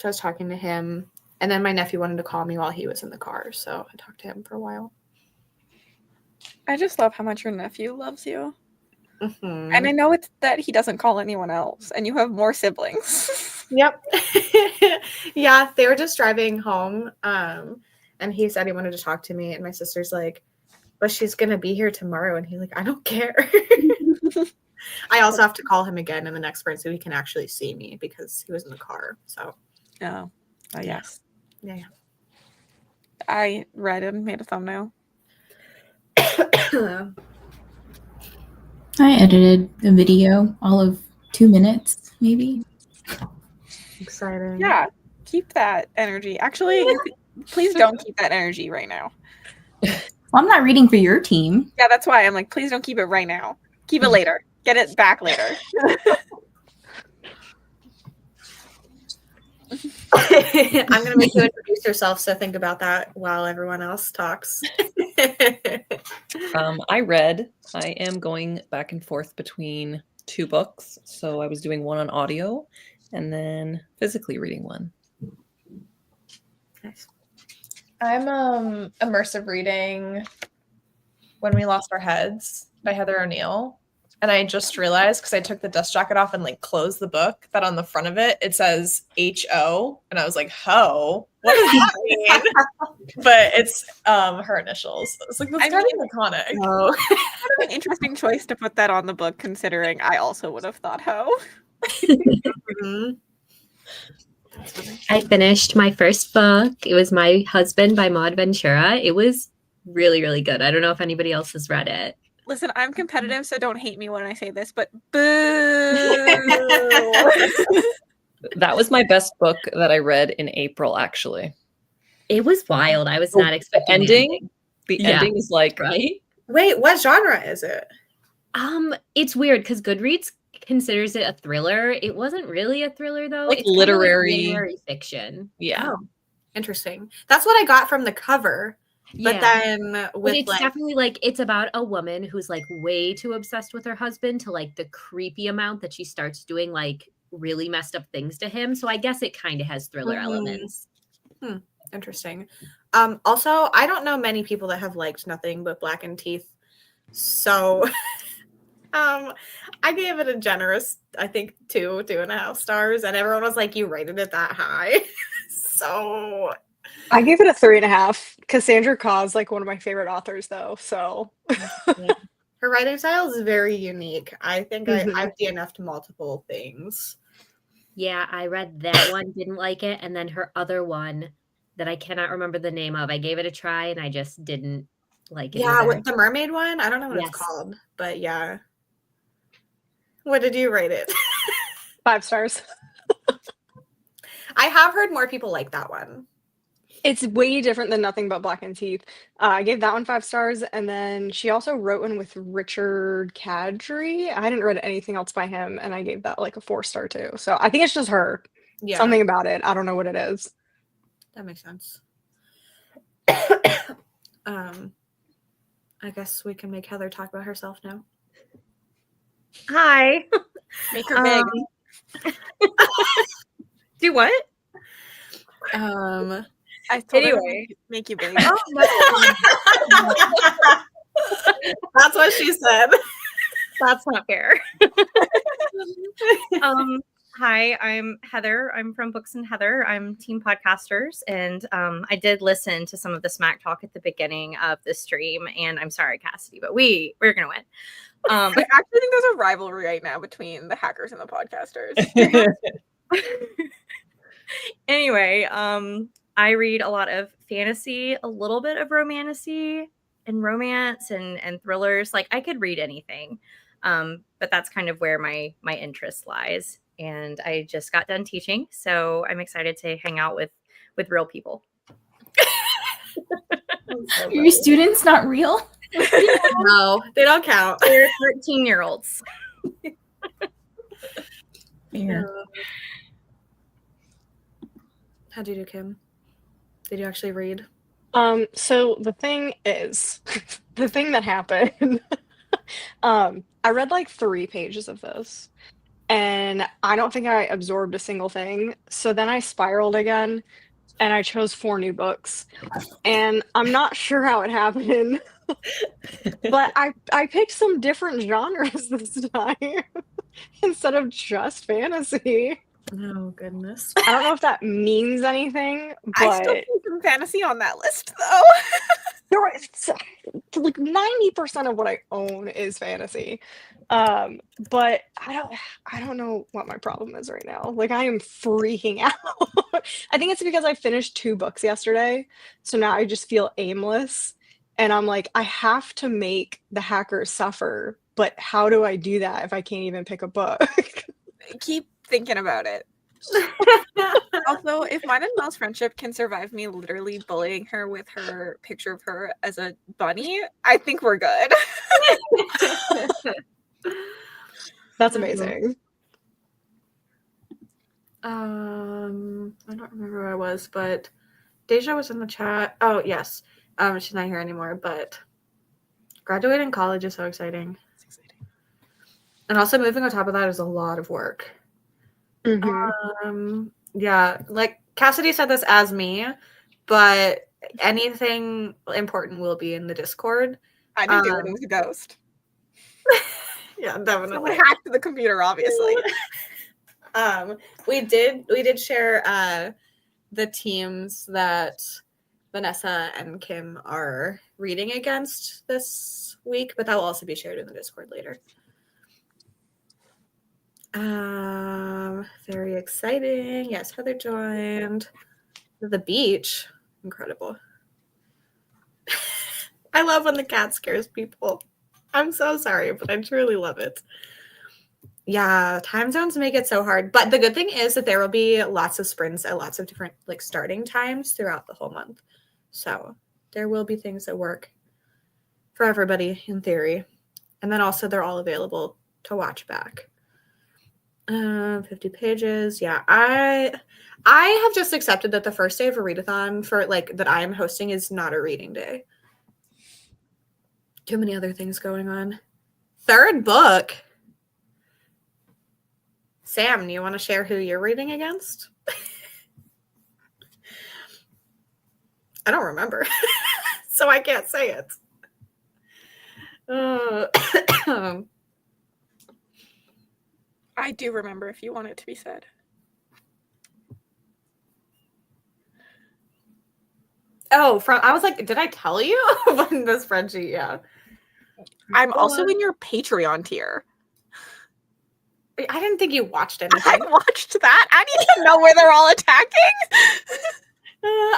Speaker 1: was talking to him, and then my nephew wanted to call me while he was in the car, so I talked to him for a while.
Speaker 2: I just love how much your nephew loves you.
Speaker 1: Mm-hmm.
Speaker 2: And I know it's that he doesn't call anyone else, and you have more siblings.
Speaker 1: Yep. Yeah, they were just driving home, and he said he wanted to talk to me, and my sister's like, but she's gonna be here tomorrow, and he's like, I don't care. I also have to call him again in the next sprint so he can actually see me because he was in the car. So
Speaker 2: Oh, yes.
Speaker 1: Yeah.
Speaker 2: I read and made a thumbnail.
Speaker 4: I edited a video, all of 2 minutes, maybe.
Speaker 1: Exciting.
Speaker 2: Yeah, keep that energy. Actually, please don't keep that energy right now.
Speaker 4: Well, I'm not reading for your team.
Speaker 2: Yeah, that's why I'm like, please don't keep it right now. Keep it later. Get it back later.
Speaker 1: I'm gonna make you introduce yourself, so think about that while everyone else talks.
Speaker 7: I read. I am going back and forth between 2 books. So I was doing one on audio and then physically reading one.
Speaker 1: Nice.
Speaker 6: I'm immersive reading When We Lost Our Heads by Heather O'Neill. And I just realized, because I took the dust jacket off and like closed the book, that on the front of it, it says H-O. And I was like, ho, what does that mean? But it's her initials. It's like, that's kind of iconic.
Speaker 1: Oh.
Speaker 2: Kind of an interesting choice to put that on the book, considering I also would have thought ho.
Speaker 1: Mm-hmm.
Speaker 5: I finished my first book. It was My Husband by Maud Ventura. It was really, really good. I don't know if anybody else has read it.
Speaker 2: Listen, I'm competitive, so don't hate me when I say this, but boo!
Speaker 7: That was my best book that I read in April, actually.
Speaker 5: It was wild. I was not expecting
Speaker 7: The
Speaker 5: Yeah.
Speaker 7: ending is like,
Speaker 5: right?
Speaker 1: Wait, what genre is it?
Speaker 5: It's weird because Goodreads considers it a thriller. It wasn't really a thriller though.
Speaker 7: Like
Speaker 5: It's kinda
Speaker 7: literary
Speaker 5: fiction.
Speaker 7: yeah.
Speaker 1: Oh, interesting. That's what I got from the cover. But then
Speaker 5: But
Speaker 1: with
Speaker 5: it's definitely like it's about a woman who's like way too obsessed with her husband to like the creepy amount that she starts doing like really messed up things to him. So I guess it kind of has thriller elements.
Speaker 1: Interesting. Also, I don't know many people that have liked Nothing But Blackened Teeth. So I gave it a generous, I think 2.5 stars, and everyone was like, you rated it that high. So
Speaker 9: I gave it a 3.5. Cassandra Kha's like one of my favorite authors, though. So
Speaker 1: her writing style is very unique. I think
Speaker 9: Mhm.
Speaker 1: I've DNF'd multiple things.
Speaker 5: Yeah, I read that one, didn't like it, and then her other one that I cannot remember the name of. I gave it a try and I just didn't like it.
Speaker 1: Yeah,
Speaker 5: either.
Speaker 1: with the mermaid one, I don't know what
Speaker 5: Yes.
Speaker 1: it's called, but yeah. What did you rate it?
Speaker 9: 5 stars.
Speaker 1: I have heard more people like that one.
Speaker 9: It's way different than Nothing But Blackened Teeth. I gave that one 5 stars, and then she also wrote one with Richard Kadri. I hadn't read anything else by him, and I gave that like a 4-star too. So I think it's just her.
Speaker 1: Yeah,
Speaker 9: Something about it. I don't know what it is.
Speaker 1: that makes sense. I guess we can make Heather talk about herself now.
Speaker 10: Hi.
Speaker 2: Make her big.
Speaker 10: Do what?
Speaker 2: I told her
Speaker 10: Anyway.
Speaker 2: to make you big.
Speaker 10: Oh, no.
Speaker 1: That's what she said.
Speaker 10: That's not fair. Hi, I'm Heather. I'm from Books and Heather. I'm Team Podcasters, and I did listen to some of the smack talk at the beginning of the stream. And I'm sorry, Cassidy, but we're gonna win.
Speaker 2: I actually think there's a rivalry right now between the hackers and the podcasters.
Speaker 10: Anyway, I read a lot of fantasy, a little bit of romantasy and romance and thrillers. Like I could read anything. But that's kind of where my interest lies. And I just got done teaching, so I'm excited to hang out with real people.
Speaker 4: Are your students not real?
Speaker 1: No, they don't count.
Speaker 10: They're 13-year-olds.
Speaker 1: How'd you do, Kim? Did you actually read?
Speaker 9: So the thing is, the thing that happened, I read like 3 pages of this, and I don't think I absorbed a single thing. So then I spiraled again, and I chose 4 new books, and I'm not sure how it happened, but I picked some different genres this time instead of just fantasy.
Speaker 1: Oh, goodness.
Speaker 9: I don't know if that means anything,
Speaker 2: I still
Speaker 9: but
Speaker 2: see some fantasy on that list, though.
Speaker 9: like 90% of what I own is fantasy. But I don't know what my problem is right now. Like, I am freaking out. I think it's because I finished 2 books yesterday, so now I just feel aimless, and I'm like, I have to make the hackers suffer, but how do I do that if I can't even pick a book?
Speaker 2: Keep thinking about it. Also, if mine and Mel's friendship can survive me literally bullying her with her picture of her as a bunny, I think we're good.
Speaker 9: That's amazing.
Speaker 1: I don't remember where I was, but Deja was in the chat. Oh, yes. She's not here anymore, but graduating college is so exciting.
Speaker 2: It's exciting.
Speaker 1: And also moving on top of that is a lot of work.
Speaker 9: Mhm.
Speaker 1: Yeah, like Cassidy said this as me, but anything important will be in the Discord.
Speaker 2: I didn't do it. It was a ghost.
Speaker 1: Yeah,
Speaker 2: Someone
Speaker 1: definitely.
Speaker 2: hacked the computer, obviously.
Speaker 1: We did share the teams that Vanessa and Kim are reading against this week, but that will also be shared in the Discord later. Very exciting. Yes, Heather joined. The beach. Incredible. I love when the cat scares people. I'm so sorry, but I truly love it. Yeah, time zones make it so hard. But the good thing is that there will be lots of sprints at lots of different like starting times throughout the whole month. So there will be things that work for everybody in theory. And then also they're all available to watch back. 50 pages. Yeah, I have just accepted that the first day of a readathon for like that I'm hosting is not a reading day. Too many other things going on. 3rd book. Sam, do you want to share who you're reading against? I don't remember, so I can't say it.
Speaker 2: I do remember if you want it to be said.
Speaker 1: Oh, I was like, did I tell you in the spreadsheet? Yeah.
Speaker 2: I'm also in your Patreon tier.
Speaker 1: I didn't think you watched
Speaker 2: I
Speaker 1: anything.
Speaker 2: watched that. I need to know where they're all attacking.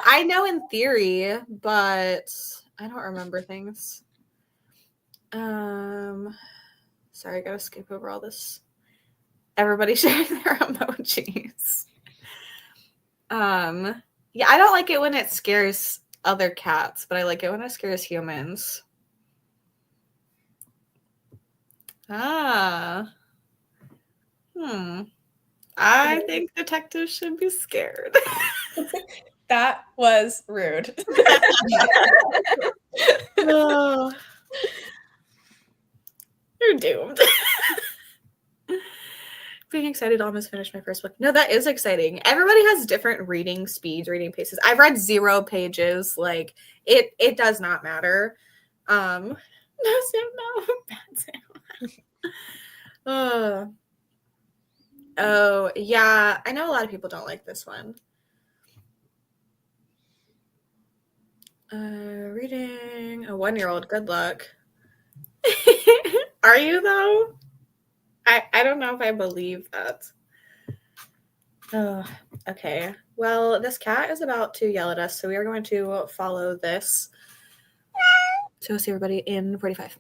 Speaker 1: I know in theory, but I don't remember things. Sorry, I gotta skip over all this. Everybody sharing their emojis. Yeah, I don't like it when it scares other cats, but I like it when it scares humans. I think detectives should be scared.
Speaker 6: That was rude.
Speaker 1: Oh. You're doomed. Being excited to almost finish my first book. No, that is exciting. Everybody has different reading speeds, reading paces. I've read 0 pages. Like it does not matter. No, Sam, no. Bad Sam. Oh, yeah. I know a lot of people don't like this one. Reading a 1-year-old. Good luck. Are you though? I don't know if I believe that. Oh, okay. Well, this cat is about to yell at us, so we are going to follow this. So we'll see everybody in 45.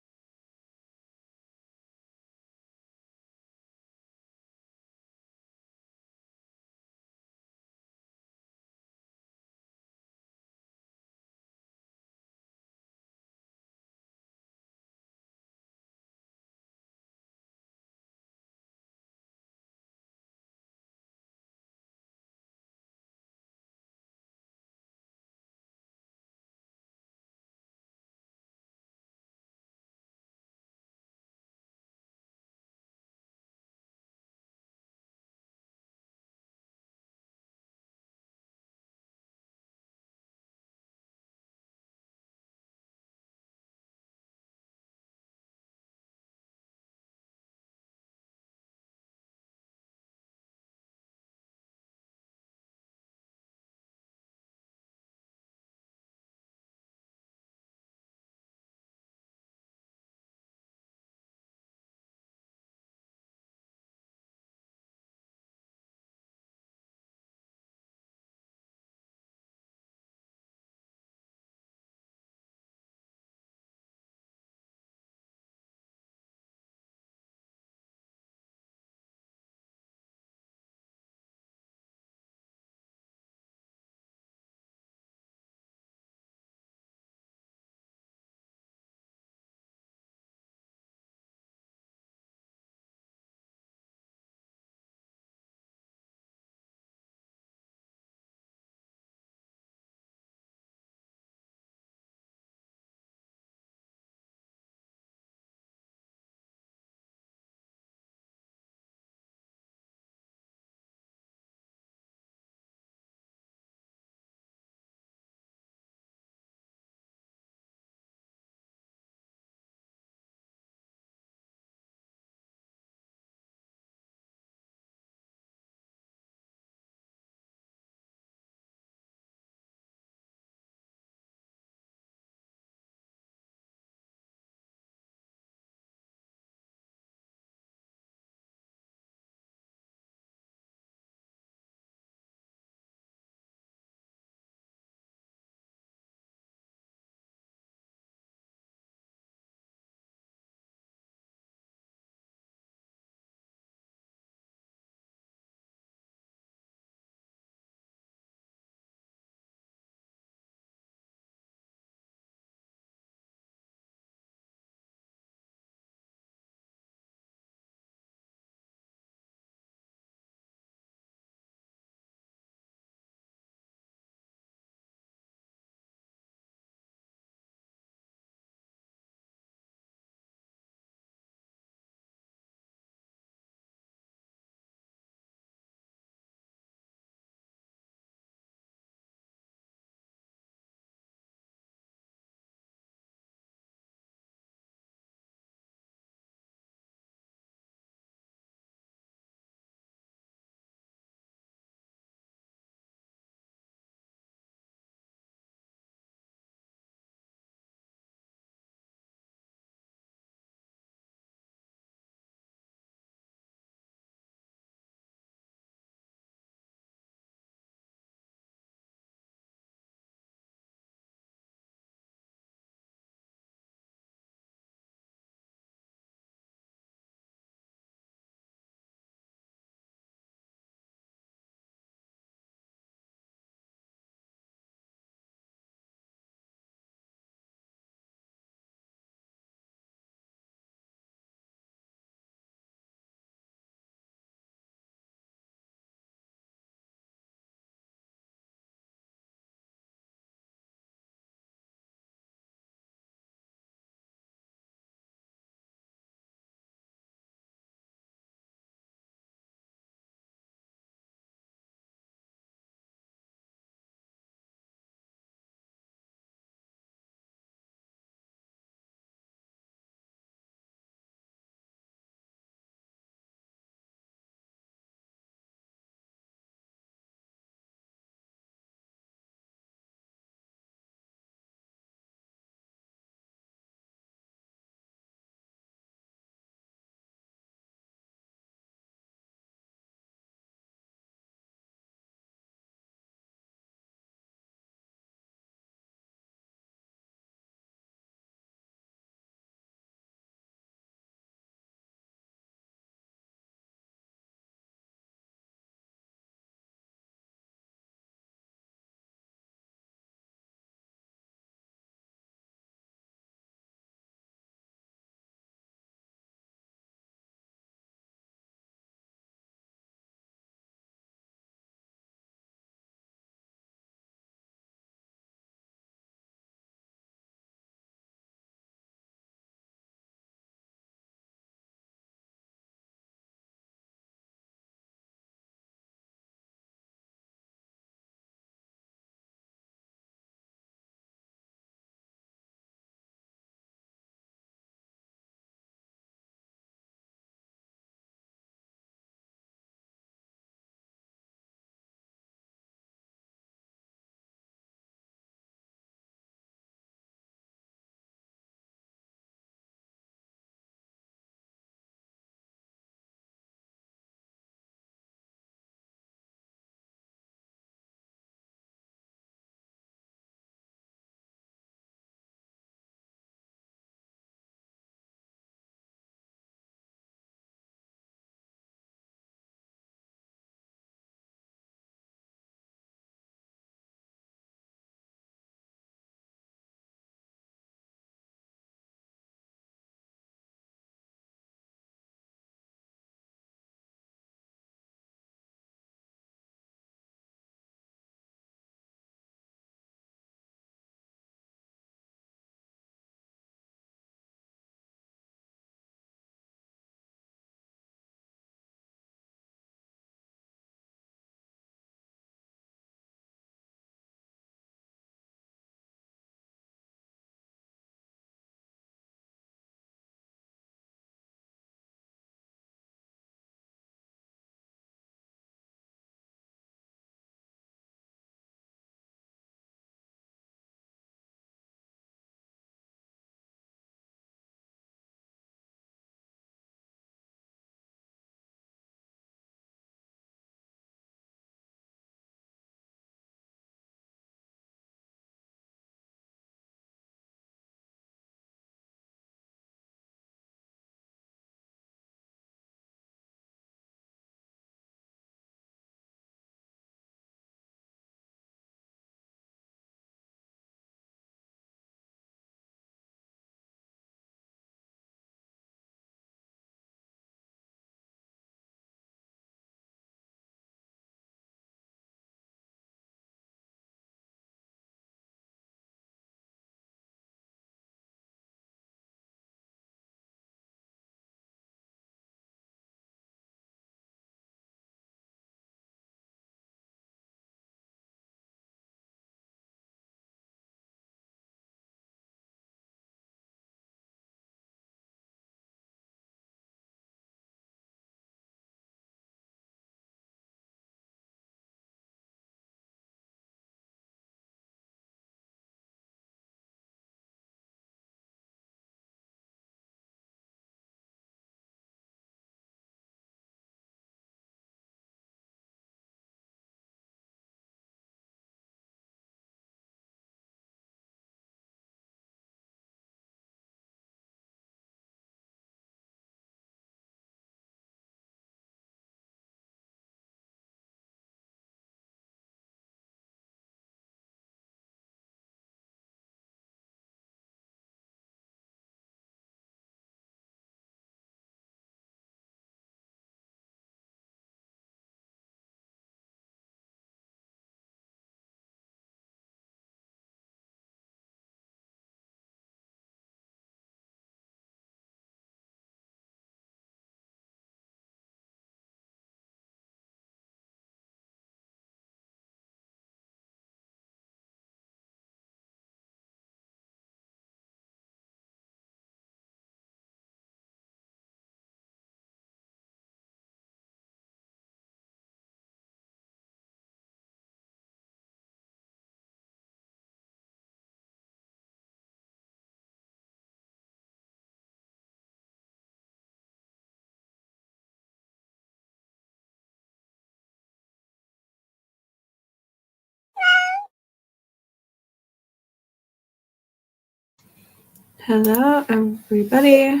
Speaker 1: Hello, everybody.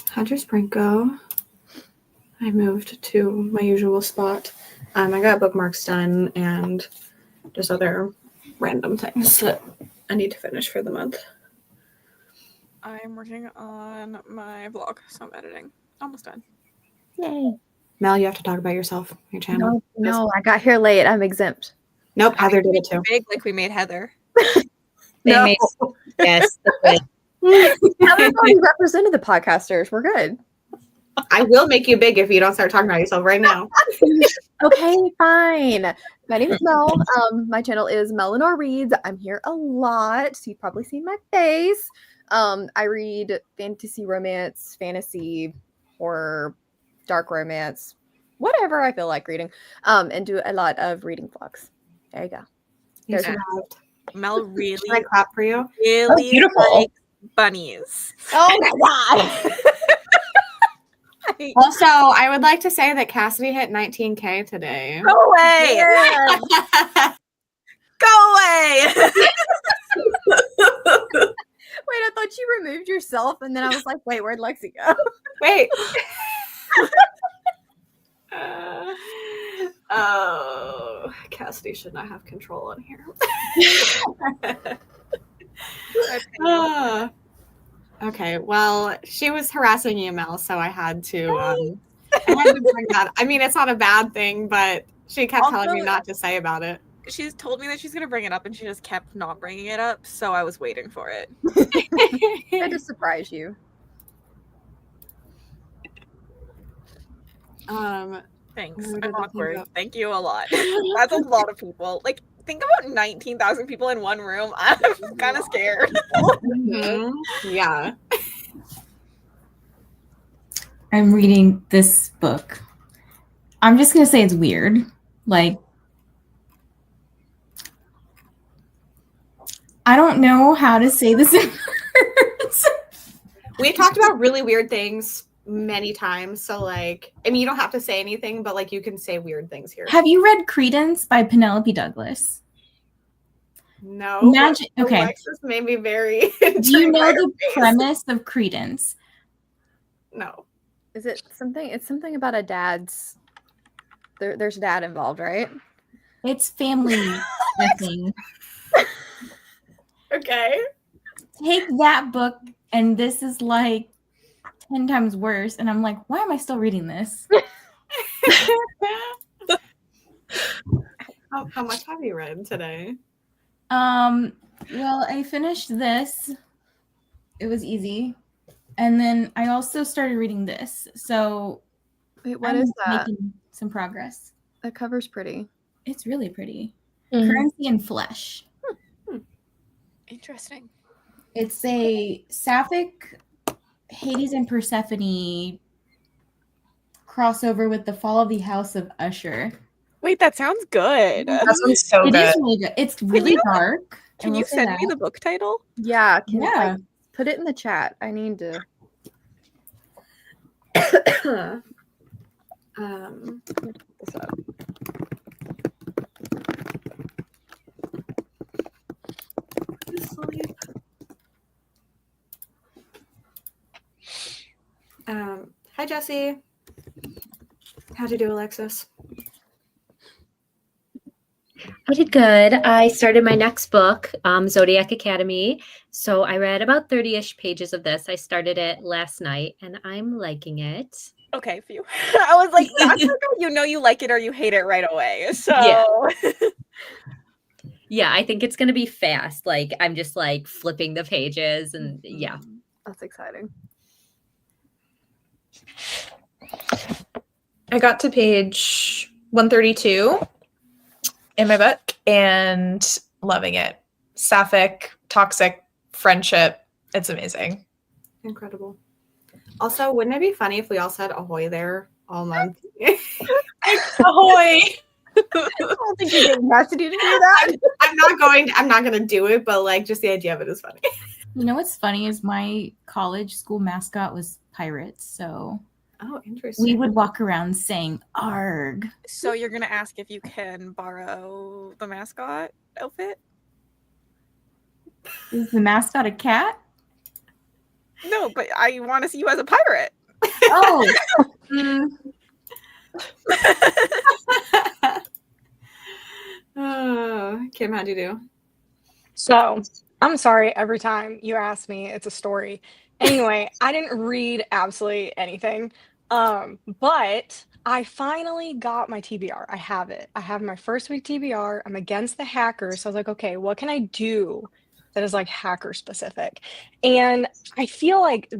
Speaker 1: How'd your spring go? I moved to my usual spot. I got bookmarks done and just other random things that I need to finish for the month.
Speaker 2: I'm working on my vlog, so I'm editing. Almost done.
Speaker 11: Yay.
Speaker 1: Mel, you have to talk about yourself, your channel.
Speaker 11: No, I got here late. I'm exempt.
Speaker 1: Nope, Heather did it too.
Speaker 2: Big like we made Heather.
Speaker 11: They made yes. They did. Heather's already represented the podcasters. We're good.
Speaker 1: I will make you big if you don't start talking about yourself right now.
Speaker 11: Okay, fine. My name is Mel. My channel is Melanor Reads. I'm here a lot, so you've probably seen my face. I read fantasy, romance, fantasy, horror, dark romance, whatever I feel like reading, and do a lot of reading vlogs. There you go. There's
Speaker 2: Mel really,
Speaker 1: Can I clap for you?
Speaker 2: really
Speaker 7: beautiful.
Speaker 2: likes bunnies.
Speaker 11: Oh my god.
Speaker 1: Also, I would like to say that Cassidy hit 19K today.
Speaker 2: Go away!
Speaker 11: Yeah.
Speaker 2: Go away!
Speaker 11: Wait, I thought you removed yourself, and then I was like, wait, where'd Lexi go?
Speaker 1: Wait. Oh, Cassidy should not have control on here. Okay, well, she was harassing you, Mel, so I had to bring that. I mean, it's not a bad thing, but she kept telling me not to say about it.
Speaker 2: She's told me that she's gonna bring it up, and she just kept not bringing it up. So I was waiting for it.
Speaker 11: I just surprise you.
Speaker 2: Thanks.
Speaker 1: Where did
Speaker 2: I'm
Speaker 1: the thing
Speaker 2: awkward.
Speaker 1: go?
Speaker 2: Thank you a lot. That's a lot of people. Like, think about 19,000 people in one room. I'm kind of scared.
Speaker 1: Mhm. Yeah.
Speaker 4: I'm reading this book. I'm just going to say it's weird. Like, I don't know how to say this in words.
Speaker 1: We've talked about really weird things many times. So, like, I mean, you don't have to say anything, but, like, you can say weird things here.
Speaker 4: Have you read Credence by Penelope Douglas?
Speaker 1: No.
Speaker 4: Imagine,
Speaker 1: but
Speaker 4: okay.
Speaker 1: Alexis made me very.
Speaker 4: Do you know
Speaker 1: intrigued by
Speaker 4: the
Speaker 1: her face.
Speaker 4: premise of Credence?
Speaker 1: No.
Speaker 11: Is it something? It's something about a dad's. There's a dad involved, right?
Speaker 4: It's family thing.
Speaker 1: Okay.
Speaker 4: Take that book, and this is like 10 times worse. And I'm like, why am I still reading this?
Speaker 1: How much have you read today?
Speaker 4: Well, I finished this. It was easy. And then I also started reading this. So
Speaker 11: Wait, what
Speaker 4: I'm
Speaker 11: is that?
Speaker 4: making some progress.
Speaker 11: That cover's pretty.
Speaker 4: It's really pretty.
Speaker 11: Mhm.
Speaker 4: Currency and Flesh.
Speaker 2: Interesting.
Speaker 4: It's a sapphic Hades and Persephone crossover with the Fall of the House of Usher.
Speaker 2: Wait, that sounds good.
Speaker 6: That sounds so
Speaker 4: It
Speaker 6: good.
Speaker 4: is really good. It's really dark. I
Speaker 2: Can
Speaker 4: will
Speaker 2: you
Speaker 4: say
Speaker 2: send
Speaker 4: that.
Speaker 2: me the book title?
Speaker 11: Yeah.
Speaker 4: Yeah.
Speaker 11: Put it in the chat. I need to.
Speaker 2: This up.
Speaker 1: Sleep. Hi, Jesse. How'd you do, Alexis?
Speaker 5: I did good. I started my next book, Zodiac Academy. So I read about 30-ish pages of this. I started it last night, and I'm liking it.
Speaker 2: Okay, phew. I was like, that's like how you know you like it or you hate it right away. So
Speaker 5: Yeah, I think it's going to be fast. Like, I'm just, like, flipping the pages, and yeah.
Speaker 11: That's exciting.
Speaker 6: I got to page 132 in my book and loving it. Sapphic, toxic friendship. It's amazing.
Speaker 1: Incredible. Also, wouldn't it be funny if we all said ahoy there all month?
Speaker 6: Ahoy!
Speaker 11: I don't think you're getting Cassidy to do that.
Speaker 1: I'm not gonna do it, but like just the idea of it is funny.
Speaker 4: You know what's funny is my college school mascot was pirates, so
Speaker 1: Oh, interesting.
Speaker 4: we would walk around saying "arg."
Speaker 2: So you're gonna ask if you can borrow the mascot outfit?
Speaker 4: Is the mascot a cat?
Speaker 2: No, but I want to see you as a pirate.
Speaker 4: Oh.
Speaker 1: Kim, how'd you do?
Speaker 9: So I'm sorry every time you ask me, it's a story. Anyway, I didn't read absolutely anything. But I finally got my TBR. I have it. I have my first week TBR. I'm against the hackers. So I was like, okay, what can I do that is like hacker specific? And I feel like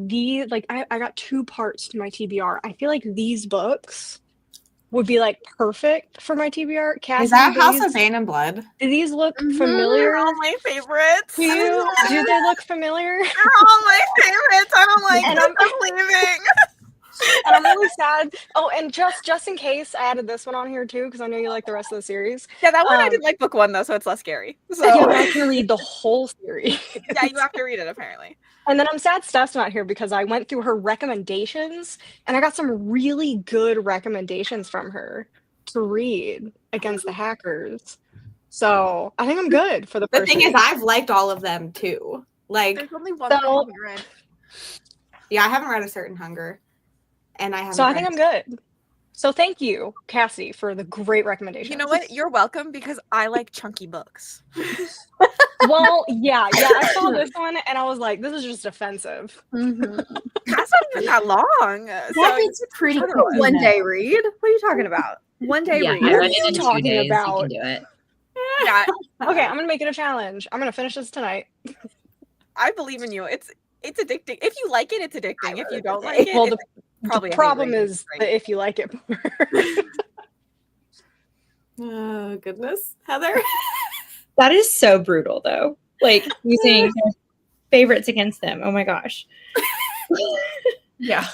Speaker 9: I got 2 parts to my TBR. I feel like these books would be like perfect for my TBR. Cassie,
Speaker 1: Is that House of Bane and Blood?
Speaker 9: do these look familiar?
Speaker 2: They're all my favorites.
Speaker 9: Do they look familiar?
Speaker 2: They're all my favorites. I don't like
Speaker 9: And
Speaker 2: them. I'm leaving.
Speaker 9: And I'm really sad. Oh, and just in case, I added this one on here too because I know you like the rest of the series.
Speaker 2: Yeah, that one I didn't like book 1 though, so it's less scary. So
Speaker 9: Yeah, I can read the whole series.
Speaker 2: yeah, you have to read it apparently.
Speaker 9: And then I'm sad Steph's not here because I went through her recommendations and I got some really good recommendations from her to read against the hackers. So I think I'm good for the
Speaker 1: The
Speaker 9: first
Speaker 1: thing is,
Speaker 9: week.
Speaker 1: I've liked all of them too. Like,
Speaker 2: There's only one that I haven't read.
Speaker 1: yeah, I haven't read A Certain Hunger, and I haven't.
Speaker 9: So I think
Speaker 1: read-
Speaker 9: I'm good. So thank you, Cassie, for the great recommendation.
Speaker 2: You know what? You're welcome because I like chunky books.
Speaker 9: Well, yeah, I saw this one and I was like, this is just offensive.
Speaker 10: Mm-hmm.
Speaker 2: That's not even that long.
Speaker 4: That is pretty
Speaker 2: Shut
Speaker 4: cool.
Speaker 2: up.
Speaker 11: One day read? What are you talking about? One day
Speaker 5: Yeah,
Speaker 11: read.
Speaker 5: I
Speaker 9: What
Speaker 5: read
Speaker 9: are
Speaker 5: it
Speaker 9: you
Speaker 5: in 2
Speaker 9: talking
Speaker 5: days.
Speaker 9: about?
Speaker 5: You can do it.
Speaker 2: Yeah,
Speaker 9: Okay, I'm gonna make it a challenge. I'm gonna finish this tonight.
Speaker 2: I believe in you. It's addicting. If you like it, it's addicting. If you don't like it,
Speaker 9: Well,
Speaker 2: it's probably
Speaker 9: the
Speaker 2: a hate
Speaker 9: problem
Speaker 2: rating,
Speaker 9: is
Speaker 2: right?
Speaker 9: that if you like it more.
Speaker 1: Oh goodness, Heather.
Speaker 12: That is so brutal, though. Like using favorites against them. Oh my gosh.
Speaker 6: Yeah.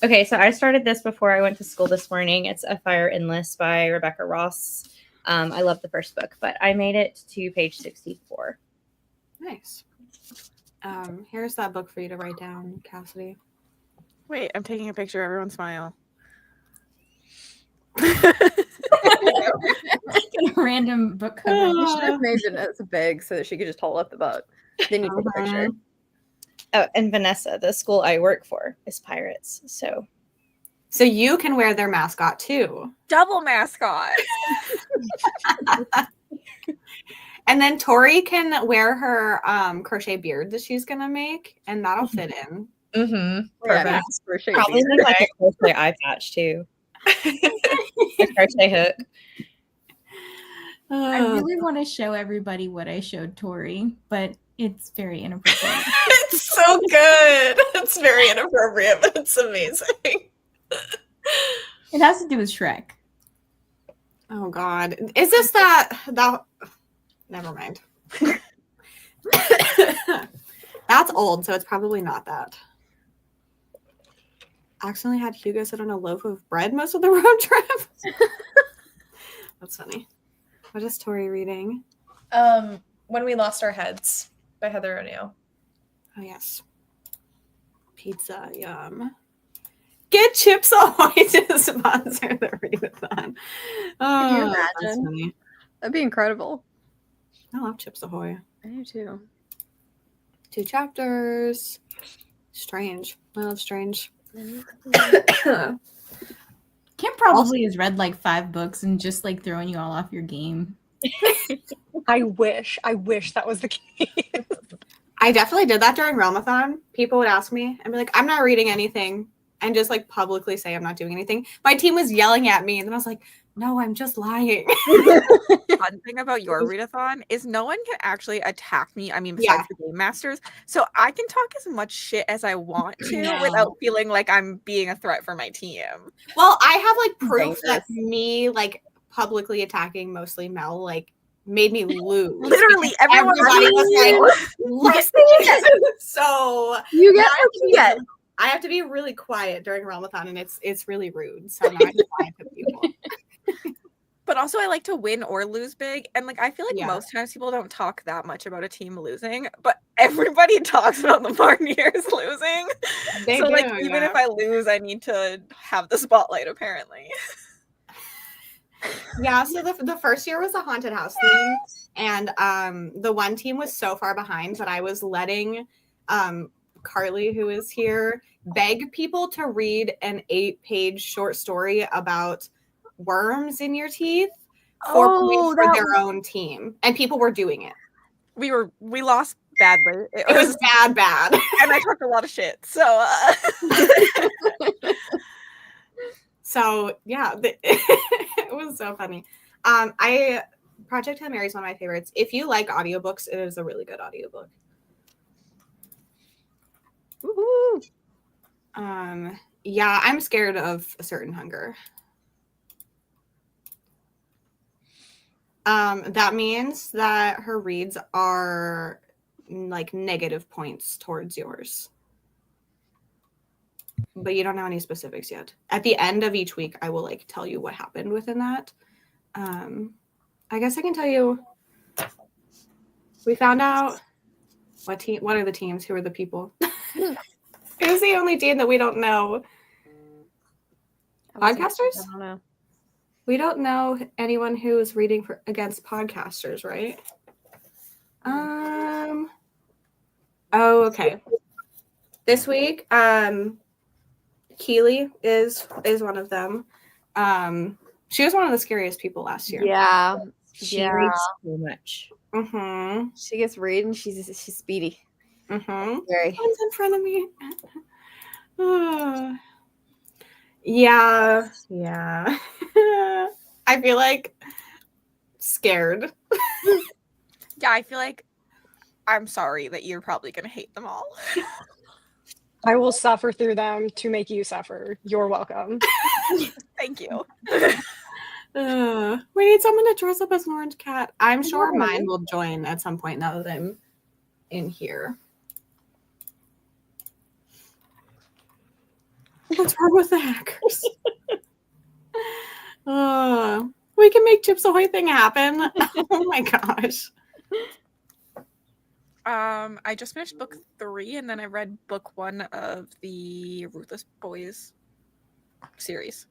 Speaker 12: Okay, so I started this before I went to school this morning. It's A Fire Endless by Rebecca Ross. I love the first book, but I made it to page 64.
Speaker 1: Nice. Here's that book for you to write down, Cassidy.
Speaker 2: Wait, I'm taking a picture. Everyone smile.
Speaker 4: Random book cover.
Speaker 11: You should have made Vanessa big so that she could just hold up the book. Then you take a picture.
Speaker 12: Oh, and Vanessa, the school I work for, is Pirates. So
Speaker 1: you can wear their mascot too.
Speaker 2: Double mascot.
Speaker 1: And then Tori can wear her crochet beard that she's gonna make, and that'll fit in.
Speaker 6: Mm-hmm.
Speaker 11: Yeah,
Speaker 6: Perfect.
Speaker 12: probably look like a crochet eye patch too. A crochet hook.
Speaker 4: I really want to show everybody what I showed Tori, but it's very inappropriate.
Speaker 6: It's so good. It's very inappropriate, but it's amazing.
Speaker 4: It has to do with Shrek.
Speaker 1: Oh God, is this that? Never mind. That's old, so it's probably not that. Accidentally had Hugo sit on a loaf of bread most of the road trip. That's funny. What is Tori reading?
Speaker 6: When We Lost Our Heads by Heather O'Neill.
Speaker 1: Oh yes. Pizza, yum. Get Chips Ahoy to sponsor the readathon. Oh,
Speaker 11: Can you
Speaker 1: that's
Speaker 11: imagine?
Speaker 1: funny.
Speaker 11: That'd be incredible.
Speaker 1: I love Chips Ahoy.
Speaker 11: I do too.
Speaker 1: 2 chapters. Strange. I love Strange.
Speaker 4: Kim probably has read like 5 books and just like throwing you all off your game.
Speaker 9: I wish that was the case.
Speaker 1: I definitely did that during Realmathon. People would ask me and be like, I'm not reading anything. And just like publicly say I'm not doing anything. My team was yelling at me. And then I was like, no, I'm just lying.
Speaker 2: Fun thing about your readathon is no one can actually attack me. I mean, besides the game masters. So I can talk as much shit as I want to without feeling like I'm being a threat for my team.
Speaker 1: Well, I have like proof that me like publicly attacking mostly Mel like made me lose.
Speaker 2: Literally, everybody
Speaker 1: was like, listen. So
Speaker 11: You get what you get.
Speaker 1: I have to be really quiet during Realmathon, and it's really rude. So now I just lie to people.
Speaker 2: But also I like to win or lose big. And like I feel like most times people don't talk that much about a team losing, but everybody talks about the Marniers losing.
Speaker 1: They
Speaker 2: so
Speaker 1: do,
Speaker 2: like even if I lose, I need to have the spotlight apparently.
Speaker 1: Yeah, so the first year was a haunted house theme, and the one team was so far behind that I was letting Carly, who is here, beg people to read an 8-page short story about worms in your teeth for points for their own team, and people were doing it.
Speaker 2: We lost badly.
Speaker 1: It was bad,
Speaker 2: and I talked a lot of shit. So,
Speaker 1: so yeah, it was so funny. Project Hail Mary is one of my favorites. If you like audiobooks, it is a really good audiobook.
Speaker 11: Woohoo!
Speaker 1: Yeah, I'm scared of A Certain Hunger. That means that her reads are like negative points towards yours. But you don't know any specifics yet. At the end of each week, I will like tell you what happened within that. I guess I can tell you. We found out what are the teams? Who are the people? Who's the only team that we don't know? Podcasters?
Speaker 11: I don't know.
Speaker 1: We don't know anyone who is reading against podcasters, right? Oh, okay. This week, Keely is one of them. She was one of the scariest people last year.
Speaker 11: Yeah.
Speaker 12: She reads so much.
Speaker 1: Mm-hmm.
Speaker 11: She gets reading. She's speedy.
Speaker 1: Mm-hmm.
Speaker 11: Very.
Speaker 1: One's in front of me. Yeah. I feel like scared.
Speaker 2: yeah, I feel like I'm sorry that you're probably going to hate them all.
Speaker 9: I will suffer through them to make you suffer. You're welcome.
Speaker 2: Thank you.
Speaker 1: We need someone to dress up as an orange cat. I'm sure mine will join at some point now that I'm in here. What's wrong with the hackers? We can make Chips Ahoy thing happen. Oh my gosh.
Speaker 2: I just finished book 3 and then I read book 1 of the Ruthless Boys series.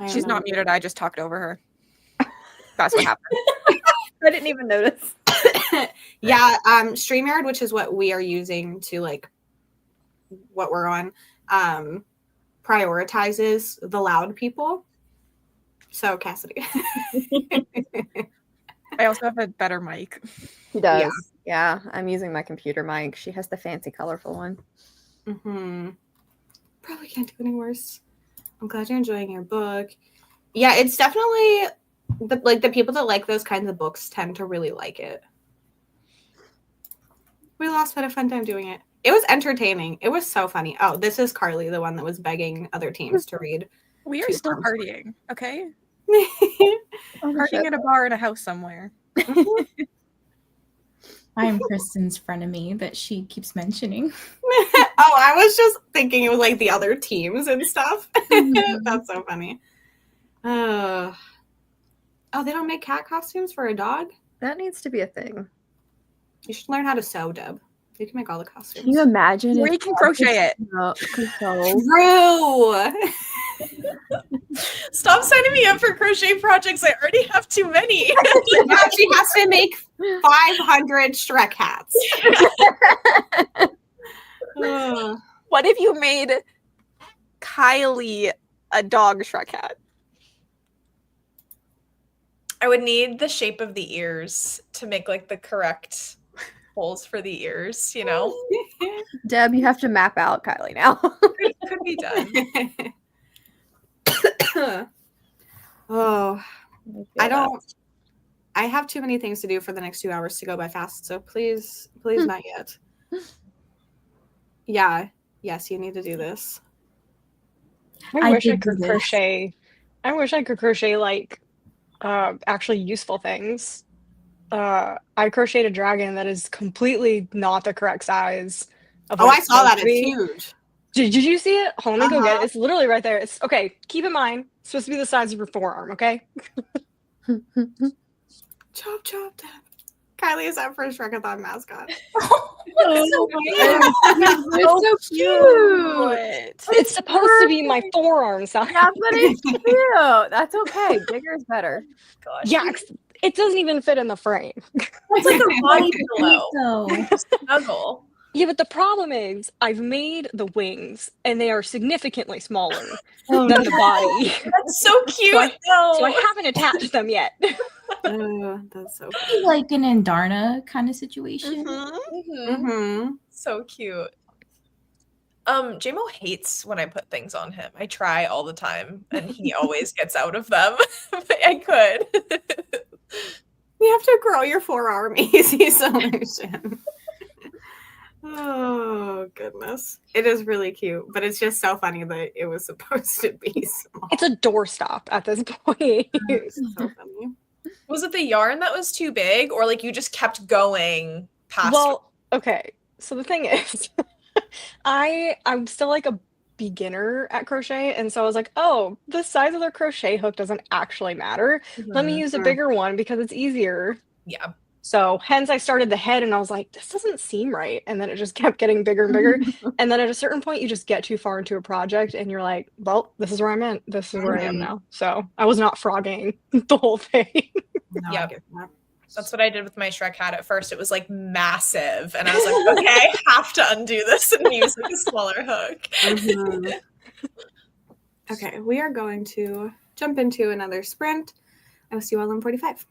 Speaker 2: She's not muted. I just talked over her. That's what happened.
Speaker 11: I didn't even notice.
Speaker 1: Yeah, StreamYard, which is what we are using to like what we're on, prioritizes the loud people. So Cassidy.
Speaker 2: I also have a better mic.
Speaker 11: He does. Yeah, I'm using my computer mic. She has the fancy, colorful one.
Speaker 1: Mm-hmm. Probably can't do any worse. I'm glad you're enjoying your book. Yeah, it's definitely the people that like those kinds of books tend to really like it. We had a fun time doing it. It was entertaining. It was so funny. Oh, this is Carly, the one that was begging other teams to read.
Speaker 2: We are still partying, okay?
Speaker 11: Oh,
Speaker 2: Partying at a bar in a house somewhere.
Speaker 4: I am Kristen's frenemy that she keeps mentioning.
Speaker 1: Oh, I was just thinking it was like the other teams and stuff. That's so funny. Oh, they don't make cat costumes for a dog?
Speaker 11: That needs to be a thing.
Speaker 1: You should learn how to sew, Deb. You can make all the costumes.
Speaker 11: Can you imagine?
Speaker 2: Or you can crochet it.
Speaker 1: True.
Speaker 6: Stop signing me up for crochet projects. I already have too many.
Speaker 1: Now she has to make 500 Shrek hats.
Speaker 2: What if you made Kylie a dog Shrek hat?
Speaker 6: I would need the shape of the ears to make like the correct holes for the ears, you know?
Speaker 11: Deb, you have to map out Kylie now.
Speaker 6: Could be done.
Speaker 1: Oh, I have too many things to do for the next 2 hours to go by fast, so please not yet. Yeah, yes, you need to do this.
Speaker 9: I wish I could crochet. I wish I could crochet like actually useful things. I crocheted a dragon that is completely not the correct size.
Speaker 1: I saw that. It's huge.
Speaker 9: Did you see it? Hold on, go get it. It's literally right there. It's okay. Keep in mind, it's supposed to be the size of your forearm. Okay.
Speaker 1: Chop, chop, Deb. Kylie is our first Readathon mascot.
Speaker 9: That's so
Speaker 11: It's so cute.
Speaker 9: It's supposed to be my forearm size.
Speaker 11: Yeah, but it's cute. That's okay. Bigger is better.
Speaker 6: Gosh.
Speaker 9: Yeah, it doesn't even fit in the frame.
Speaker 6: It's like a body pillow.
Speaker 4: So
Speaker 6: Snuggle.
Speaker 9: Yeah, but the problem is I've made the wings and they are significantly smaller
Speaker 6: Oh,
Speaker 9: than the body.
Speaker 6: That's so cute,
Speaker 9: So I haven't attached them yet.
Speaker 1: Oh, that's so
Speaker 4: maybe like an Andarna kind of situation.
Speaker 1: Mm-hmm.
Speaker 6: So cute. JMO hates when I put things on him. I try all the time, and he always gets out of them. But I could.
Speaker 1: You have to grow your forearm easy solution. Oh goodness. It is really cute, but it's just so funny that it was supposed to be small.
Speaker 9: It's a doorstop at this point.
Speaker 1: It's so funny.
Speaker 6: Was it the yarn that was too big, or like you just kept going past?
Speaker 9: Well, okay. So the thing is, I'm still like a beginner at crochet, and so I was like, oh, the size of the crochet hook doesn't actually matter. Let me use a bigger one because it's easier.
Speaker 6: Yeah.
Speaker 9: So hence I started the head and I was like, this doesn't seem right. And then it just kept getting bigger and bigger. And then at a certain point you just get too far into a project and you're like, well, this is where I'm at. This is where I am now. So I was not frogging the whole thing.
Speaker 1: No,
Speaker 6: Yeah.
Speaker 1: I get that.
Speaker 6: That's what I did with my Shrek hat at first. It was like massive. And I was like, okay, I have to undo this and use like a smaller hook.
Speaker 1: Mhm. Okay, we are going to jump into another sprint. I will see you all in 45.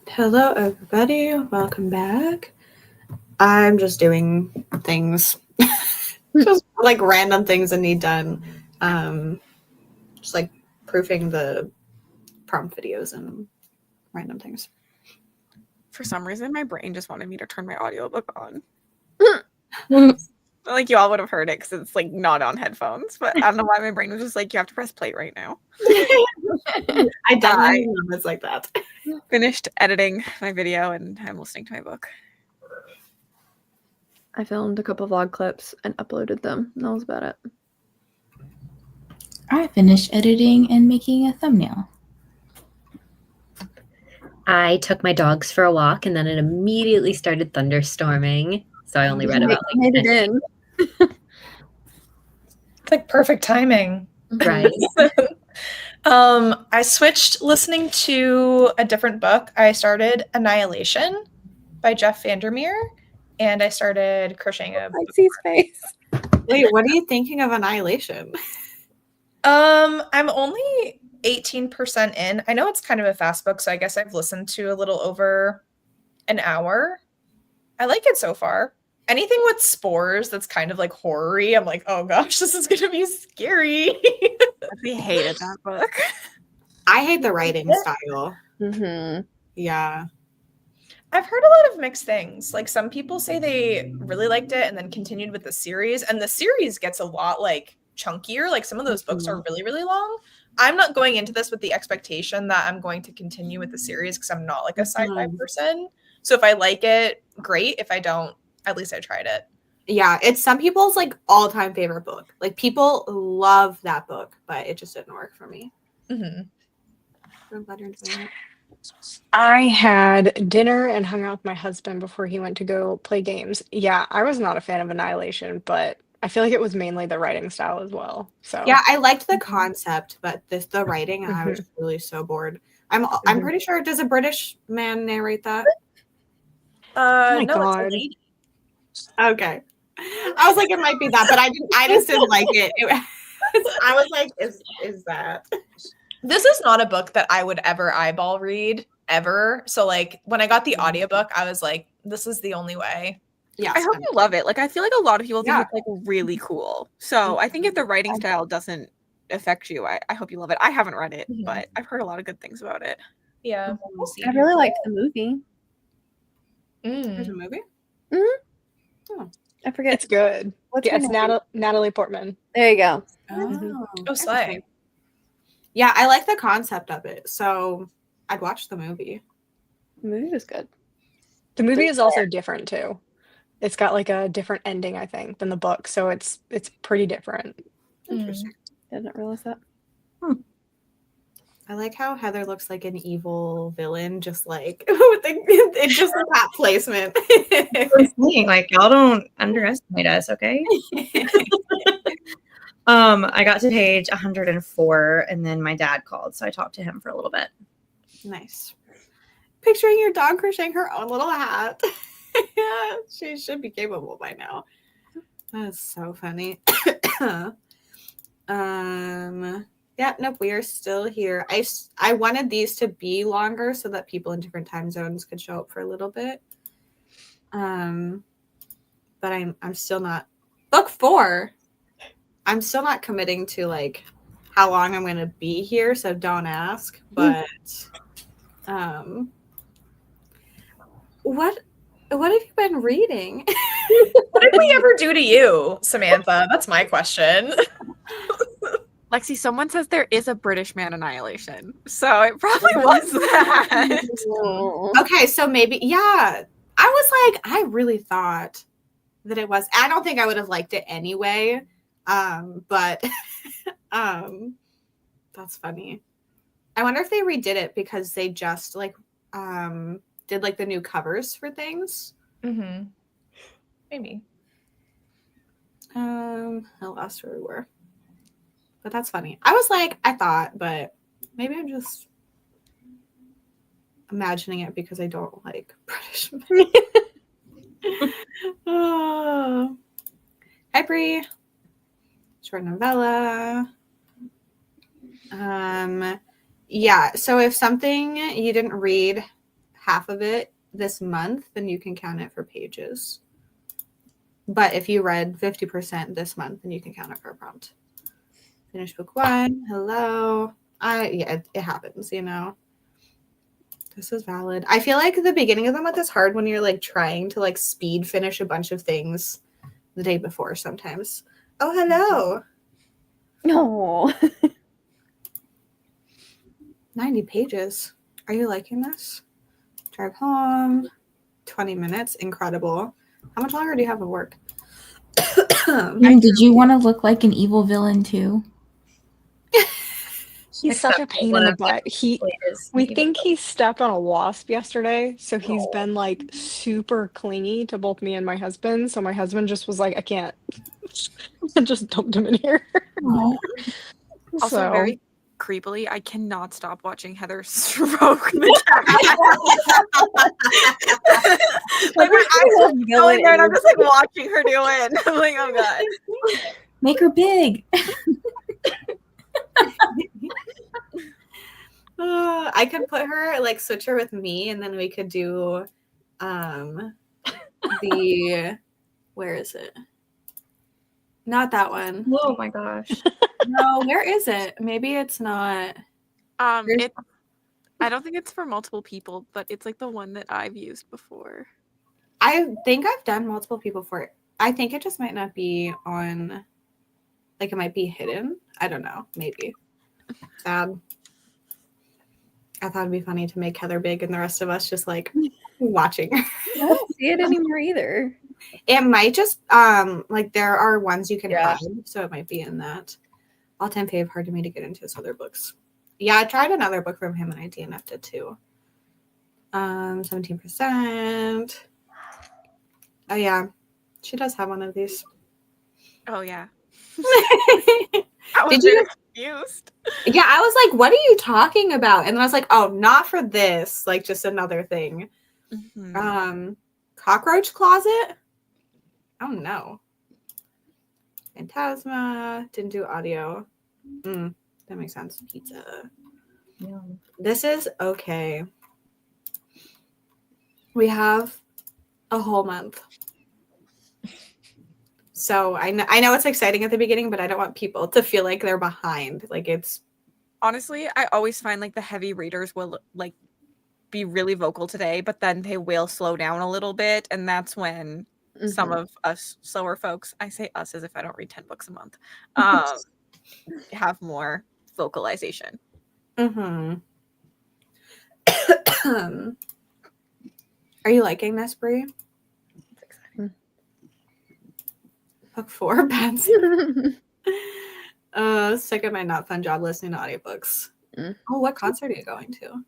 Speaker 1: Hello, everybody. Welcome back. I'm just doing things, just like random things I need done. Just like proofing the prompt videos and random things.
Speaker 2: For some reason, my brain just wanted me to turn my audiobook on. Like you all would have heard it because it's like not on headphones, but I don't know why my brain was just like, you have to press play right now.
Speaker 1: I definitely love it like that.
Speaker 2: Finished editing my video and I'm listening to my book.
Speaker 11: I filmed a couple vlog clips and uploaded them. And that was about it.
Speaker 4: I finished editing and making a thumbnail.
Speaker 5: I took my dogs for a walk and then it immediately started thunderstorming. So I only read about
Speaker 11: Made it in.
Speaker 6: It's like perfect timing.
Speaker 5: Right.
Speaker 6: I switched listening to a different book. I started Annihilation by Jeff Vandermeer, and I started crocheting a
Speaker 11: Lexie's face.
Speaker 1: Wait, what are you thinking of Annihilation?
Speaker 6: I'm only 18% in. I know it's kind of a fast book, so I guess I've listened to a little over an hour. I like it so far. Anything with spores that's kind of like horror-y, I'm like, oh gosh, this is gonna be scary.
Speaker 2: I hated that book.
Speaker 1: I hate the writing style.
Speaker 11: Mm-hmm.
Speaker 1: Yeah.
Speaker 6: I've heard a lot of mixed things. Like some people say they really liked it and then continued with the series, and the series gets a lot like chunkier. Like some of those books are really, really long. I'm not going into this with the expectation that I'm going to continue with the series because I'm not like a sci-fi person. So if I like it, great. If I don't, at least I tried it.
Speaker 1: Yeah, it's some people's like all-time favorite book. Like people love that book, but it just didn't work for me.
Speaker 6: Mm-hmm.
Speaker 1: I'm glad you're enjoying it.
Speaker 9: I had dinner and hung out with my husband before he went to go play games. Yeah, I was not a fan of Annihilation, but I feel like it was mainly the writing style as well. So
Speaker 1: Yeah, I liked the concept, but the writing, I was really so bored. I'm pretty sure, does a British man narrate that?
Speaker 9: my
Speaker 6: No,
Speaker 9: God.
Speaker 6: it's a lady.
Speaker 1: Okay. I was like, it might be that, but I just didn't like it. I was like, is that?
Speaker 6: This is not a book that I would ever eyeball read ever. So like when I got the audiobook, I was like, this is the only way.
Speaker 1: Yeah.
Speaker 2: I hope you love it. Like I feel like a lot of people think
Speaker 1: Yeah.
Speaker 2: it's like really cool. So I think if the writing style doesn't affect you, I hope you love it. I haven't read it, but I've heard a lot of good things about it.
Speaker 6: Yeah. We'll see.
Speaker 11: I really liked the movie.
Speaker 1: There's a movie?
Speaker 11: I forget.
Speaker 9: It's good.
Speaker 11: What's
Speaker 9: Yeah,
Speaker 11: her
Speaker 9: it's
Speaker 11: name?
Speaker 9: Natalie Portman.
Speaker 11: There you go.
Speaker 6: Oh, slay.
Speaker 1: Yeah, I like the concept of it. So I'd watch the movie.
Speaker 11: The movie was good.
Speaker 9: The movie is also different too. It's got like a different ending, I think, than the book. So it's pretty different.
Speaker 1: Interesting.
Speaker 11: Didn't realize that.
Speaker 1: I like how Heather looks like an evil villain, just like it's just a hat placement.
Speaker 12: Like y'all don't underestimate us, okay? I got to page 104 and then my dad called, so I talked to him for a little bit.
Speaker 1: Nice. Picturing your dog crocheting her own little hat. Yeah, she should be capable by now. That is so funny. Yeah, nope, we are still here. I wanted these to be longer so that people in different time zones could show up for a little bit. But I'm still not book 4. I'm still not committing to like how long I'm gonna be here, so don't ask. But what have you been reading?
Speaker 6: What did we ever do to you, Samantha? That's my question.
Speaker 2: Lexi, someone says there is a British man Annihilation. So it probably was that.
Speaker 1: Okay, so maybe, yeah. I was like, I really thought that it was. I don't think I would have liked it anyway. But that's funny. I wonder if they redid it because they just like did like the new covers for things.
Speaker 6: Mm-hmm. Maybe.
Speaker 1: I lost where we were. But that's funny. I was like, I thought, but maybe I'm just imagining it because I don't like British men. Oh. Hi, Bree. Short novella. Yeah, so if something you didn't read half of it this month, then you can count it for pages. But if you read 50% this month, then you can count it for a prompt. Finish book 1. Hello. Yeah, it happens, you know. This is valid. I feel like the beginning of the month is hard when you're like trying to like speed finish a bunch of things the day before sometimes. Oh, hello.
Speaker 11: No.
Speaker 1: 90 pages. Are you liking this? Drive home. 20 minutes. Incredible. How much longer do you have of work?
Speaker 4: Did you want to look like an evil villain too?
Speaker 9: He's such a pain in the butt. We think he stepped on a wasp yesterday, so he's been like super clingy to both me and my husband. So my husband just was like, I can't. Just dumped him in here.
Speaker 2: Also, very creepily, I cannot stop watching Heather stroke the cat. Like my eyes are going there, and I'm just like watching her do it. I'm like, oh god.
Speaker 4: Make her big.
Speaker 1: I could put her like switch her with me, and then we could do the where is it? Not that one.
Speaker 12: Oh my gosh.
Speaker 1: No, where is it? Maybe it's not.
Speaker 2: I don't think it's for multiple people, but it's like the one that I've used before.
Speaker 1: I think I've done multiple people for it. I think it just might not be on, like it might be hidden. I don't know. Maybe. Sad. I thought it'd be funny to make Heather big and the rest of us just like watching.
Speaker 11: I don't see it anymore either.
Speaker 1: It might just like there are ones you can hide, so it might be in that. All-time fave, hard to me to get into his other books. Yeah, I tried another book from him and I DNF'd it too. 17%. Oh yeah, she does have one of these.
Speaker 2: Oh yeah.
Speaker 1: Did you?
Speaker 2: Confused.
Speaker 1: Yeah, I was like, what are you talking about? And then I was like, oh, not for this. Like just another thing.
Speaker 2: Mm-hmm.
Speaker 1: Cockroach Closet? Oh no. Phantasma. Didn't do audio. That makes sense. Pizza.
Speaker 12: Yeah.
Speaker 1: This is okay. We have a whole month. So I know it's exciting at the beginning, but I don't want people to feel like they're behind. Like it's
Speaker 2: honestly, I always find like the heavy readers will like be really vocal today, but then they will slow down a little bit, and that's when some of us slower folks, I say us as if I don't read 10 books a month, have more vocalization.
Speaker 1: Are you liking this, Brie?
Speaker 11: It's exciting.
Speaker 1: Book 4, Bats. Sick of my not fun job listening to audiobooks. Oh, what concert are you going to?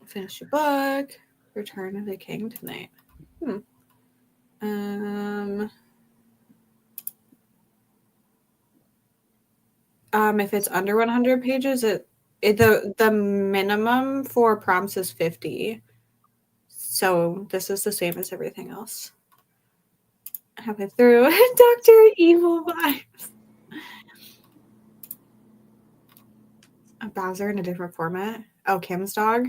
Speaker 1: Finish your book. Return of the King tonight. If it's under 100 pages, the minimum for prompts is 50. So this is the same as everything else. Halfway through, Dr. Evil vibes. A Bowser in a different format. Oh, Kim's dog.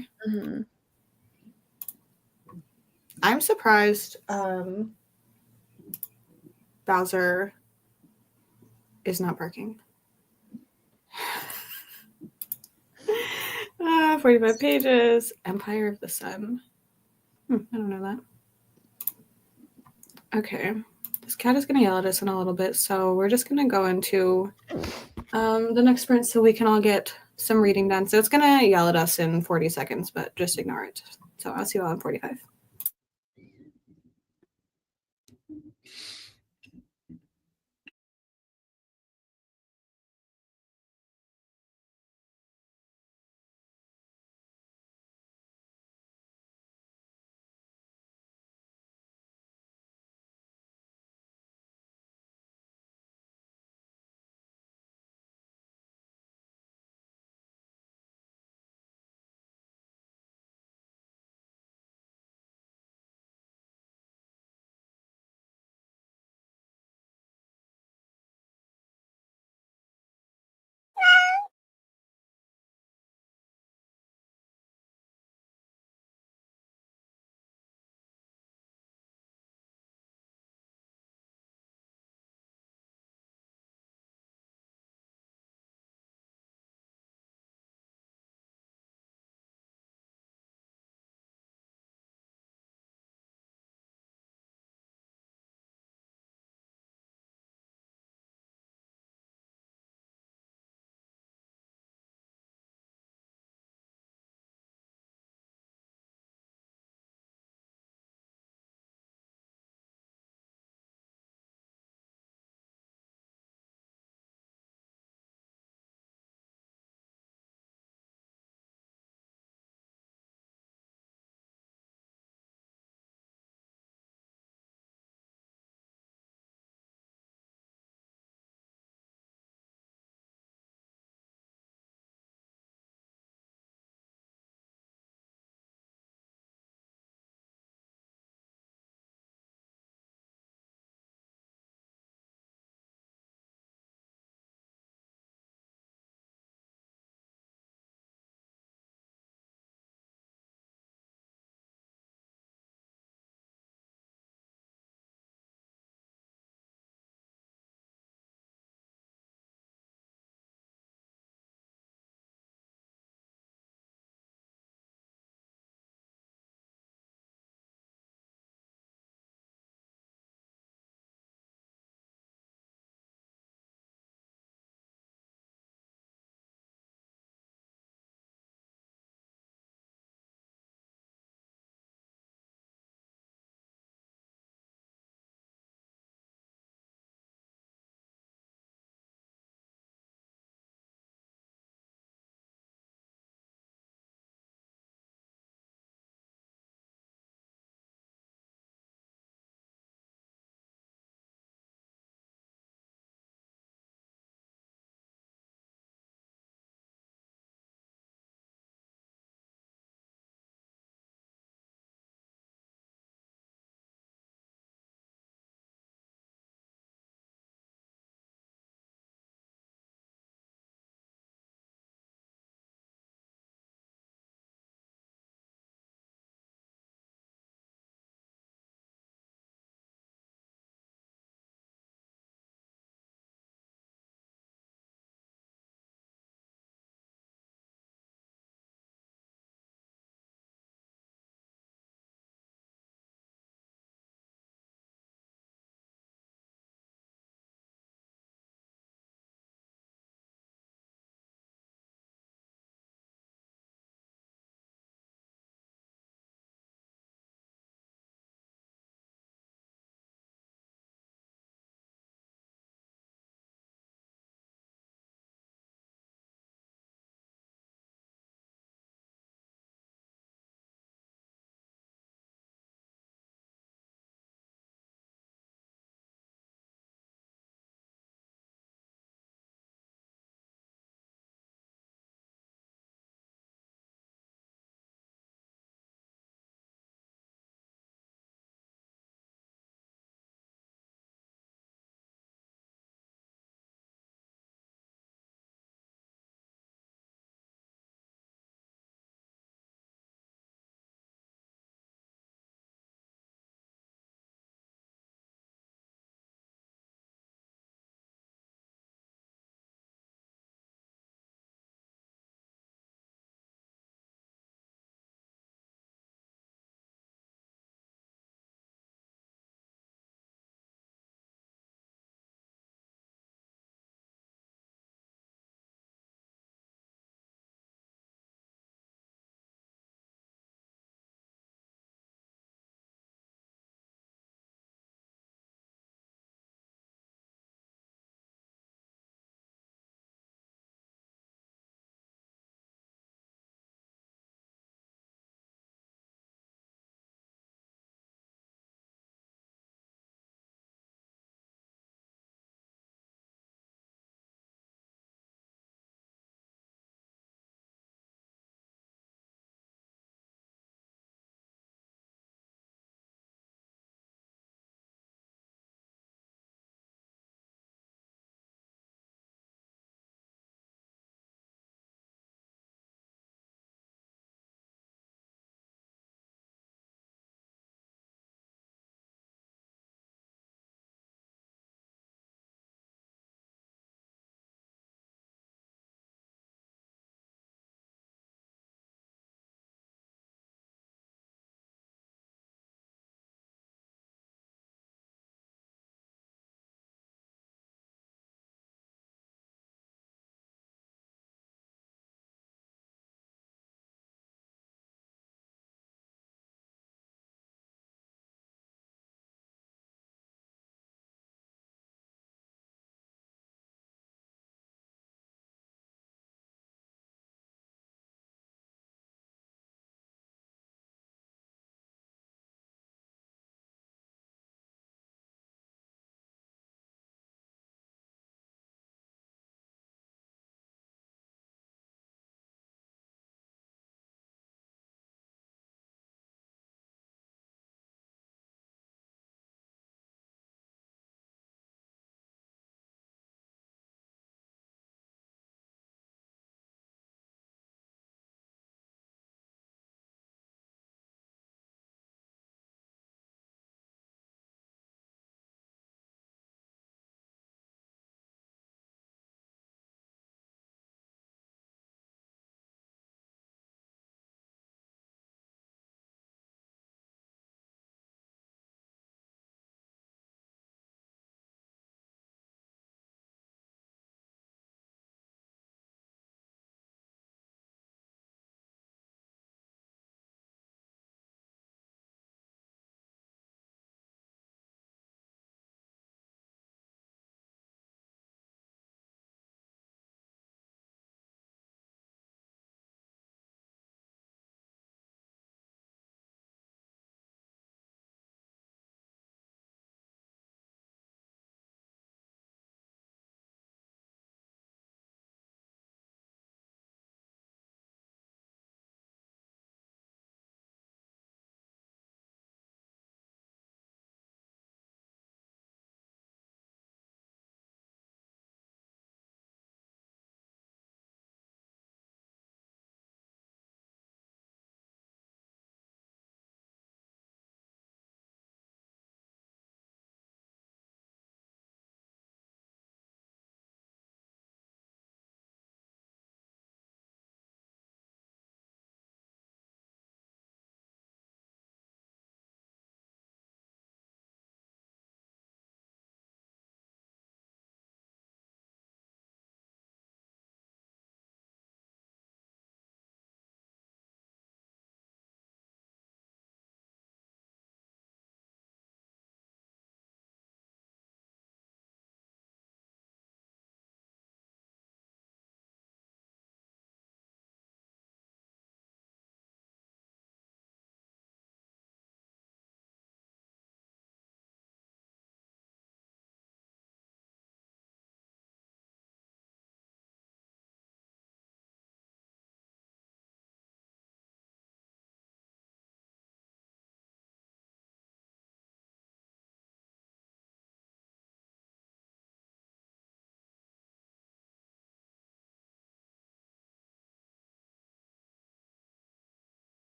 Speaker 1: I'm surprised Bowser is not barking. 45 pages. Empire of the Sun. I don't know that. Okay. This cat is going to yell at us in a little bit, so we're just going to go into the next sprint so we can all get some reading done. So it's going to yell at us in 40 seconds, but just ignore it. So I'll see you all in 45.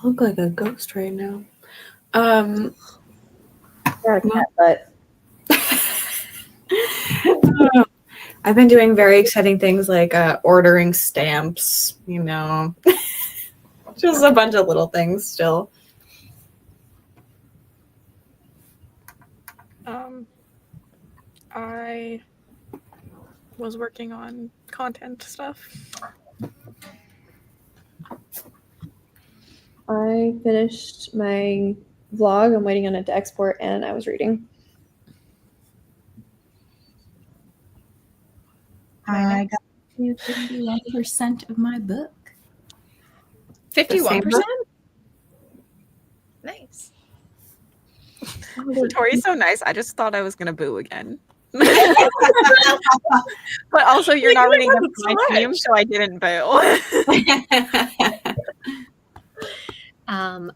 Speaker 1: look like a ghost right now.
Speaker 11: Got a cat butt.
Speaker 1: I've been doing very exciting things like ordering stamps, just a bunch of little things still.
Speaker 2: I was working on content stuff.
Speaker 11: I finished my vlog. I'm waiting on it to export, and I was reading.
Speaker 4: I got to 51% of my book.
Speaker 6: 51%? Nice.
Speaker 2: Tori's so nice. I just thought I was gonna boo again. But also, you're not reading them for my team, so I didn't boo.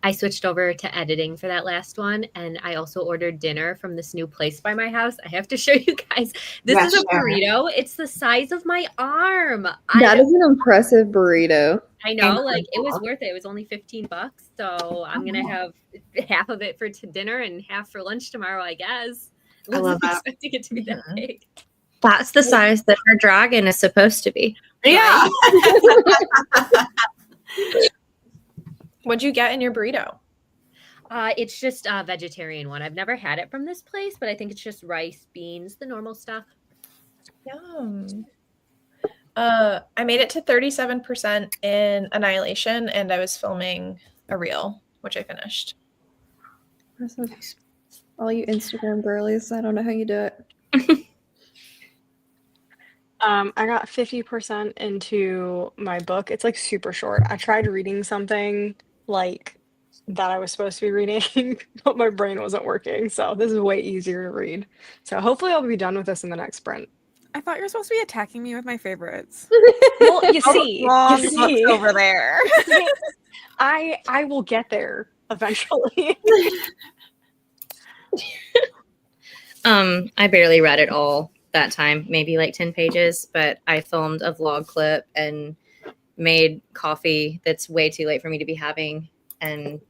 Speaker 5: I switched over to editing for that last one, and I also ordered dinner from this new place by my house. I have to show you guys. This is a burrito. It's the size of my arm.
Speaker 11: That is an impressive burrito.
Speaker 5: I know, like it was worth it. It was only $15, so I'm gonna have half of it for dinner and half for lunch tomorrow, I guess.
Speaker 1: I love that.
Speaker 5: Expecting it to be that big.
Speaker 12: That's the size that her dragon is supposed to be.
Speaker 1: Yeah.
Speaker 6: What'd you get in your burrito?
Speaker 5: It's just a vegetarian one. I've never had it from this place, but I think it's just rice, beans, the normal stuff.
Speaker 6: Yum. I made it to 37% in Annihilation, and I was filming a reel, which I finished.
Speaker 11: That's so nice. All you Instagram girlies, I don't know how you do it.
Speaker 9: I got 50% into my book. It's like super short. I tried reading something like that I was supposed to be reading, but my brain wasn't working. So this is way easier to read. So hopefully I'll be done with this in the next sprint.
Speaker 2: I thought you were supposed to be attacking me with my favorites.
Speaker 9: Well, you see,
Speaker 2: Wrong
Speaker 9: you
Speaker 2: books
Speaker 9: see.
Speaker 2: over there.
Speaker 9: I will get there eventually.
Speaker 12: I barely read it all that time, maybe like 10 pages, but I filmed a vlog clip and made coffee that's way too late for me to be having, and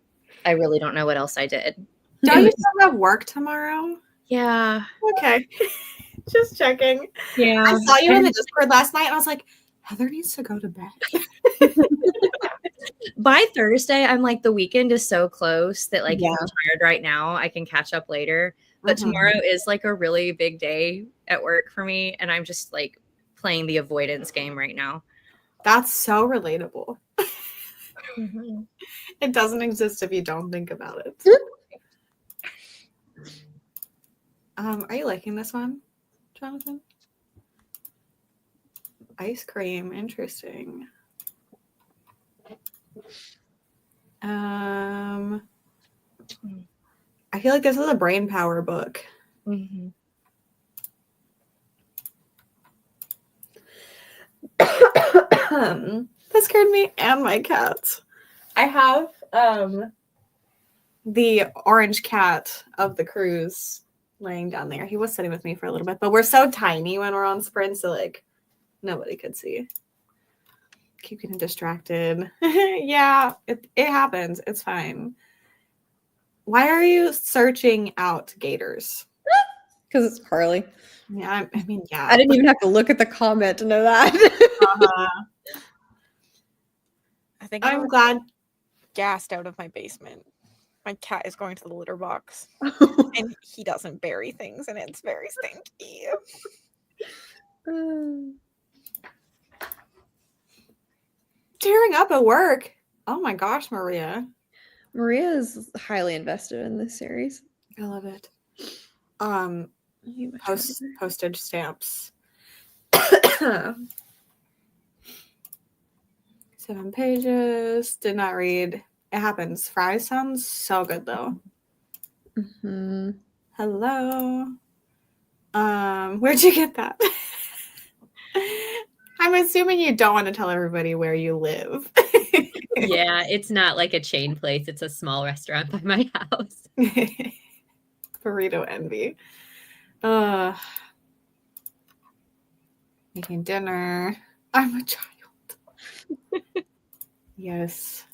Speaker 12: I really don't know what else I did.
Speaker 1: Don't you still have work tomorrow?
Speaker 12: Yeah.
Speaker 1: Okay. Just checking.
Speaker 12: Yeah.
Speaker 1: I saw you in the Discord last night and I was like, Heather needs to go to bed.
Speaker 12: By Thursday, I'm like, the weekend is so close that like if
Speaker 1: Yeah.
Speaker 12: I'm tired right now, I can catch up later. But tomorrow is like a really big day at work for me, and I'm just like playing the avoidance game right now.
Speaker 1: That's so relatable.
Speaker 12: Mm-hmm.
Speaker 1: It doesn't exist if you don't think about it. Are you liking this one, Jonathan? Ice cream, interesting. I feel like this is a brain power book.
Speaker 12: Mm-hmm.
Speaker 1: That scared me and my cat. I have the orange cat of the cruise laying down there. He was sitting with me for a little bit, but we're so tiny when we're on sprint, so like nobody could see. Keep getting distracted. Yeah, it happens. It's fine. Why are you searching out gators?
Speaker 11: Because it's Carly.
Speaker 1: Yeah, I mean, yeah.
Speaker 11: I didn't even have to look at the comment to know that.
Speaker 2: I think
Speaker 1: I'm glad.
Speaker 2: Gassed out of my basement. My cat is going to the litter box, and he doesn't bury things, and it's very stinky.
Speaker 1: Tearing up at work. Oh my gosh, Maria.
Speaker 11: Maria is highly invested in this series.
Speaker 1: I love it. Postage stamps. 7 pages. Did not read. It happens. Fries sounds so good though.
Speaker 11: Mm-hmm.
Speaker 1: Hello. Where'd you get that? I'm assuming you don't want to tell everybody where you live.
Speaker 5: Yeah, it's not like a chain place. It's a small restaurant by my house.
Speaker 1: Burrito envy. Making dinner. I'm a child. Yes.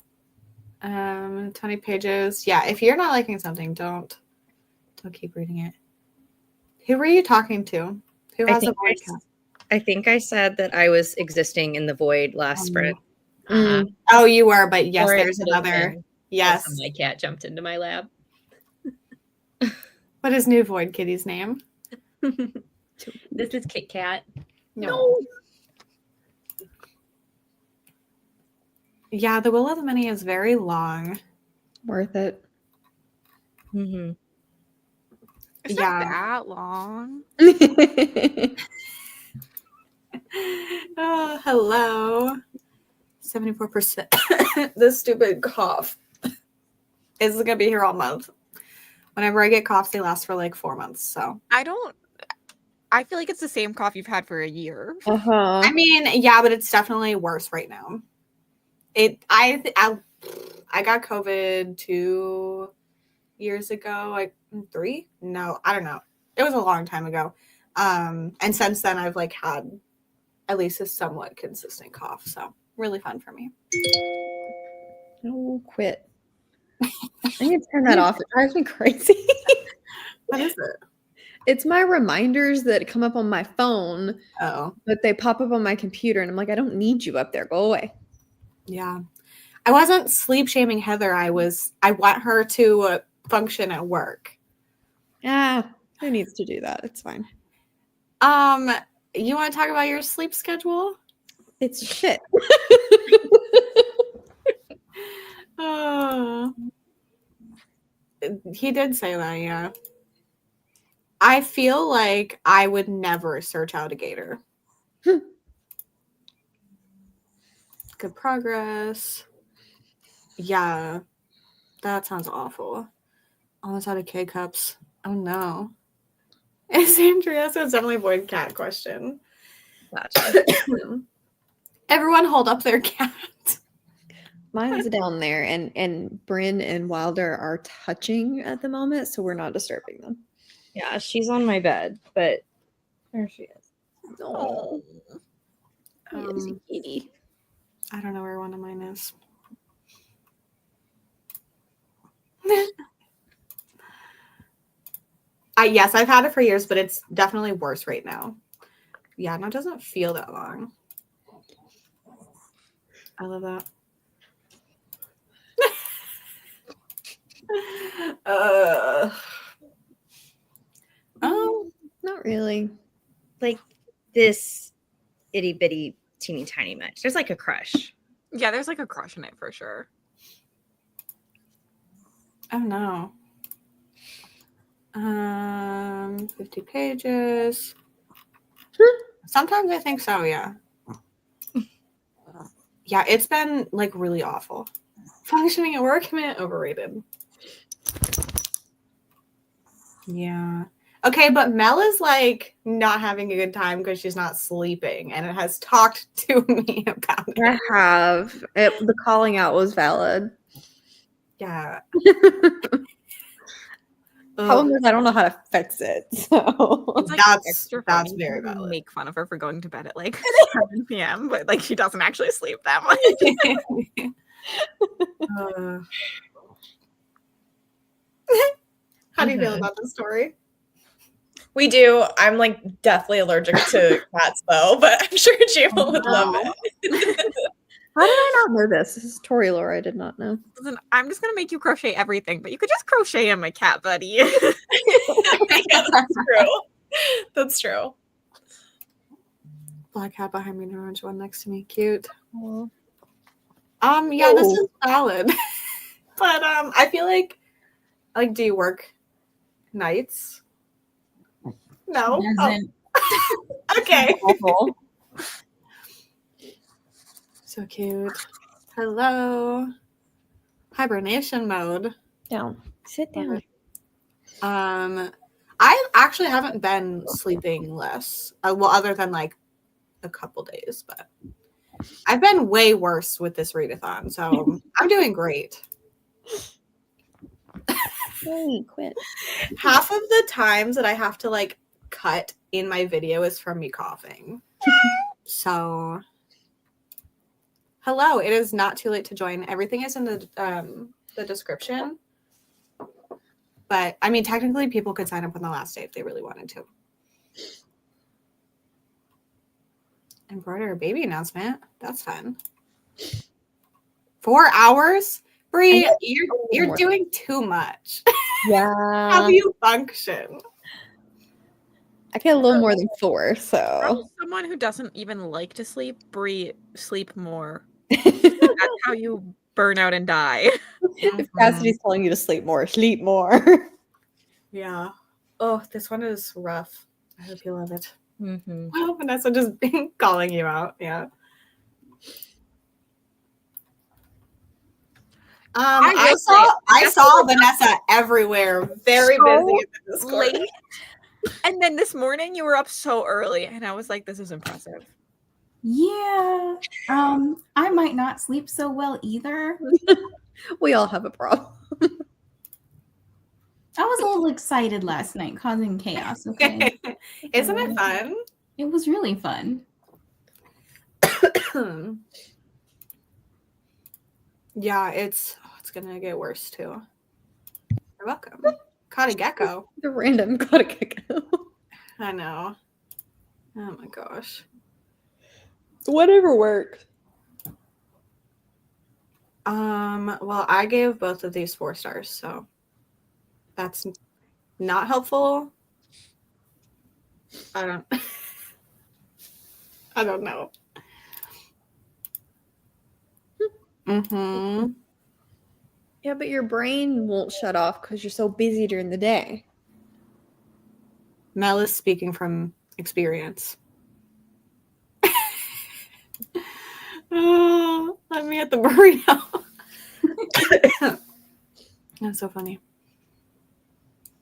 Speaker 1: 20 pages. Yeah, if you're not liking something, don't keep reading it. Who were you talking to? Who has a void cat?
Speaker 12: I think I said that I was existing in the void last sprint.
Speaker 1: Oh, you were, but yes,
Speaker 5: Or it
Speaker 1: there's
Speaker 5: could have
Speaker 1: another.
Speaker 5: been
Speaker 1: Yes.
Speaker 5: also my cat jumped into my lap.
Speaker 1: What is new void kitty's name?
Speaker 5: This is Kit Kat.
Speaker 1: No. Yeah, The Will of the Many is very long.
Speaker 11: Worth it.
Speaker 12: Mm-hmm.
Speaker 2: It's
Speaker 1: Yeah.
Speaker 2: not that long.
Speaker 1: Oh, hello. 74%. This stupid cough is going to be here all month. Whenever I get coughs, they last for like 4 months. So
Speaker 2: I feel like it's the same cough you've had for a year.
Speaker 1: I mean, yeah, but it's definitely worse right now. I got COVID 2 years ago, like 3? No, I don't know. It was a long time ago. And since then I've like had at least a somewhat consistent cough. So really fun for me.
Speaker 11: No, quit. I need to turn that off. It drives me crazy.
Speaker 1: What is it?
Speaker 11: It's my reminders that come up on my phone.
Speaker 1: Oh.
Speaker 11: But they pop up on my computer and I'm like, I don't need you up there. Go away.
Speaker 1: Yeah. I wasn't sleep shaming Heather. I want her to function at work.
Speaker 11: Yeah. Who needs to do that? It's fine.
Speaker 1: You want to talk about your sleep schedule?
Speaker 11: It's shit.
Speaker 1: Oh. He did say that, yeah. I feel like I would never search out a gator. Good progress. Yeah. That sounds awful. Almost out of K-cups. Oh no. It's Andrea, so it's definitely a void cat question.
Speaker 12: Gotcha.
Speaker 1: Everyone hold up their cat.
Speaker 11: Mine's down there and Bryn and Wilder are touching at the moment, so we're not disturbing them.
Speaker 12: Yeah, she's on my bed, but there she is.
Speaker 11: Oh. Kitty.
Speaker 1: I don't know where one of mine is. Yes, I've had it for years, but it's definitely worse right now. Yeah, no, it doesn't feel that long. I love that.
Speaker 11: Not really.
Speaker 12: Like this itty bitty teeny tiny much. There's like a crush.
Speaker 2: Yeah, there's like a crush in it for sure.
Speaker 1: Oh no. 50 pages. Sometimes I think so, yeah. Yeah, it's been like really awful. Functioning at work, man, overrated. Yeah. Okay, but Mel is like not having a good time because she's not sleeping and it has talked to me about it.
Speaker 11: I have. The calling out was valid.
Speaker 1: Yeah.
Speaker 11: Problem is I don't know how to fix it. So
Speaker 2: It's like
Speaker 1: that's
Speaker 2: funny
Speaker 1: very
Speaker 2: to
Speaker 1: valid.
Speaker 2: make fun of her for going to bed at like 7 p.m., but like she doesn't actually sleep that much.
Speaker 1: How do you feel about this story?
Speaker 6: We do. I'm like deathly allergic to cats though, but I'm sure Jayla would love it.
Speaker 11: How did I not know this? This is Tori lore. I did not know.
Speaker 2: Listen, I'm just gonna make you crochet everything, but you could just crochet in my cat buddy.
Speaker 6: Yeah, that's true. That's true.
Speaker 1: Black cat behind me and orange one next to me. Cute.
Speaker 11: Aww.
Speaker 1: Yeah, this is valid. But I feel like do you work nights? No.
Speaker 4: Doesn't.
Speaker 1: Oh. Okay. So cute. Hello. Hibernation mode.
Speaker 11: Down. Sit down.
Speaker 1: I actually haven't been sleeping less. Well, other than like a couple days, but I've been way worse with this readathon, so I'm doing great.
Speaker 11: Hey, quit.
Speaker 1: Half of the times that I have to like cut in my video is from me coughing. So hello, it is not too late to join. Everything is in the description. But I mean, technically, people could sign up on the last day if they really wanted to. Embroider a baby announcement. That's fun. 4 hours? Bree, you're doing too much.
Speaker 11: Yeah.
Speaker 1: How do you function?
Speaker 11: I get a little more than 4, so.
Speaker 2: From someone who doesn't even like to sleep, Bree, sleep more. That's how you burn out and die.
Speaker 11: If Cassidy's telling you to sleep more.
Speaker 1: Yeah. Oh, this one is rough. I hope you love it.
Speaker 12: Mm-hmm.
Speaker 1: Well, Vanessa just calling you out. Yeah. I saw Vanessa everywhere, very busy in the Discord.
Speaker 2: Late. And then this morning you were up so early, and I was like, "This is impressive."
Speaker 4: Yeah. I might not sleep so well either.
Speaker 11: We all have a problem.
Speaker 4: I was a little excited last night, causing chaos. Okay.
Speaker 1: Isn't it fun?
Speaker 4: It was really fun.
Speaker 1: Yeah, it's gonna get worse too. You're welcome. Caught a gecko.
Speaker 11: The random caught a gecko.
Speaker 1: I know. Oh my gosh.
Speaker 11: Whatever works.
Speaker 1: Well, I gave both of these 4 stars, so that's not helpful. I don't know. Mm-hmm.
Speaker 11: Yeah, but your brain won't shut off because you're so busy during the day.
Speaker 1: Mel is speaking from experience. Oh, let me at the burrito. That's so funny.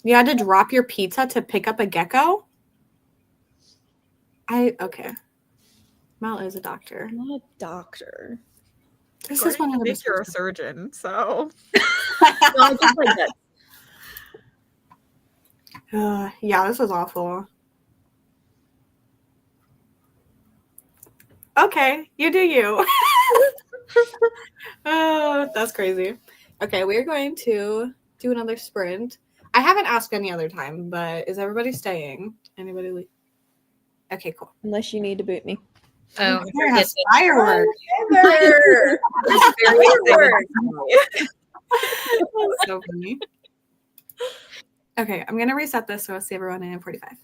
Speaker 1: You had to drop your pizza to pick up a gecko? Okay. Mel is a doctor.
Speaker 11: I'm not a doctor.
Speaker 1: This is one of the
Speaker 2: think you're a surgeon, so.
Speaker 11: No, I just like that.
Speaker 1: Yeah, this is awful. Okay, you do you. Oh, that's crazy. Okay, we're going to do another sprint. I haven't asked any other time, but is everybody staying? Anybody leave? Okay, cool.
Speaker 11: Unless you need to boot me.
Speaker 12: Oh,
Speaker 1: Heather has fireworks.
Speaker 11: Heather!
Speaker 1: That's so funny. Okay, I'm gonna reset this so I'll see everyone in 45.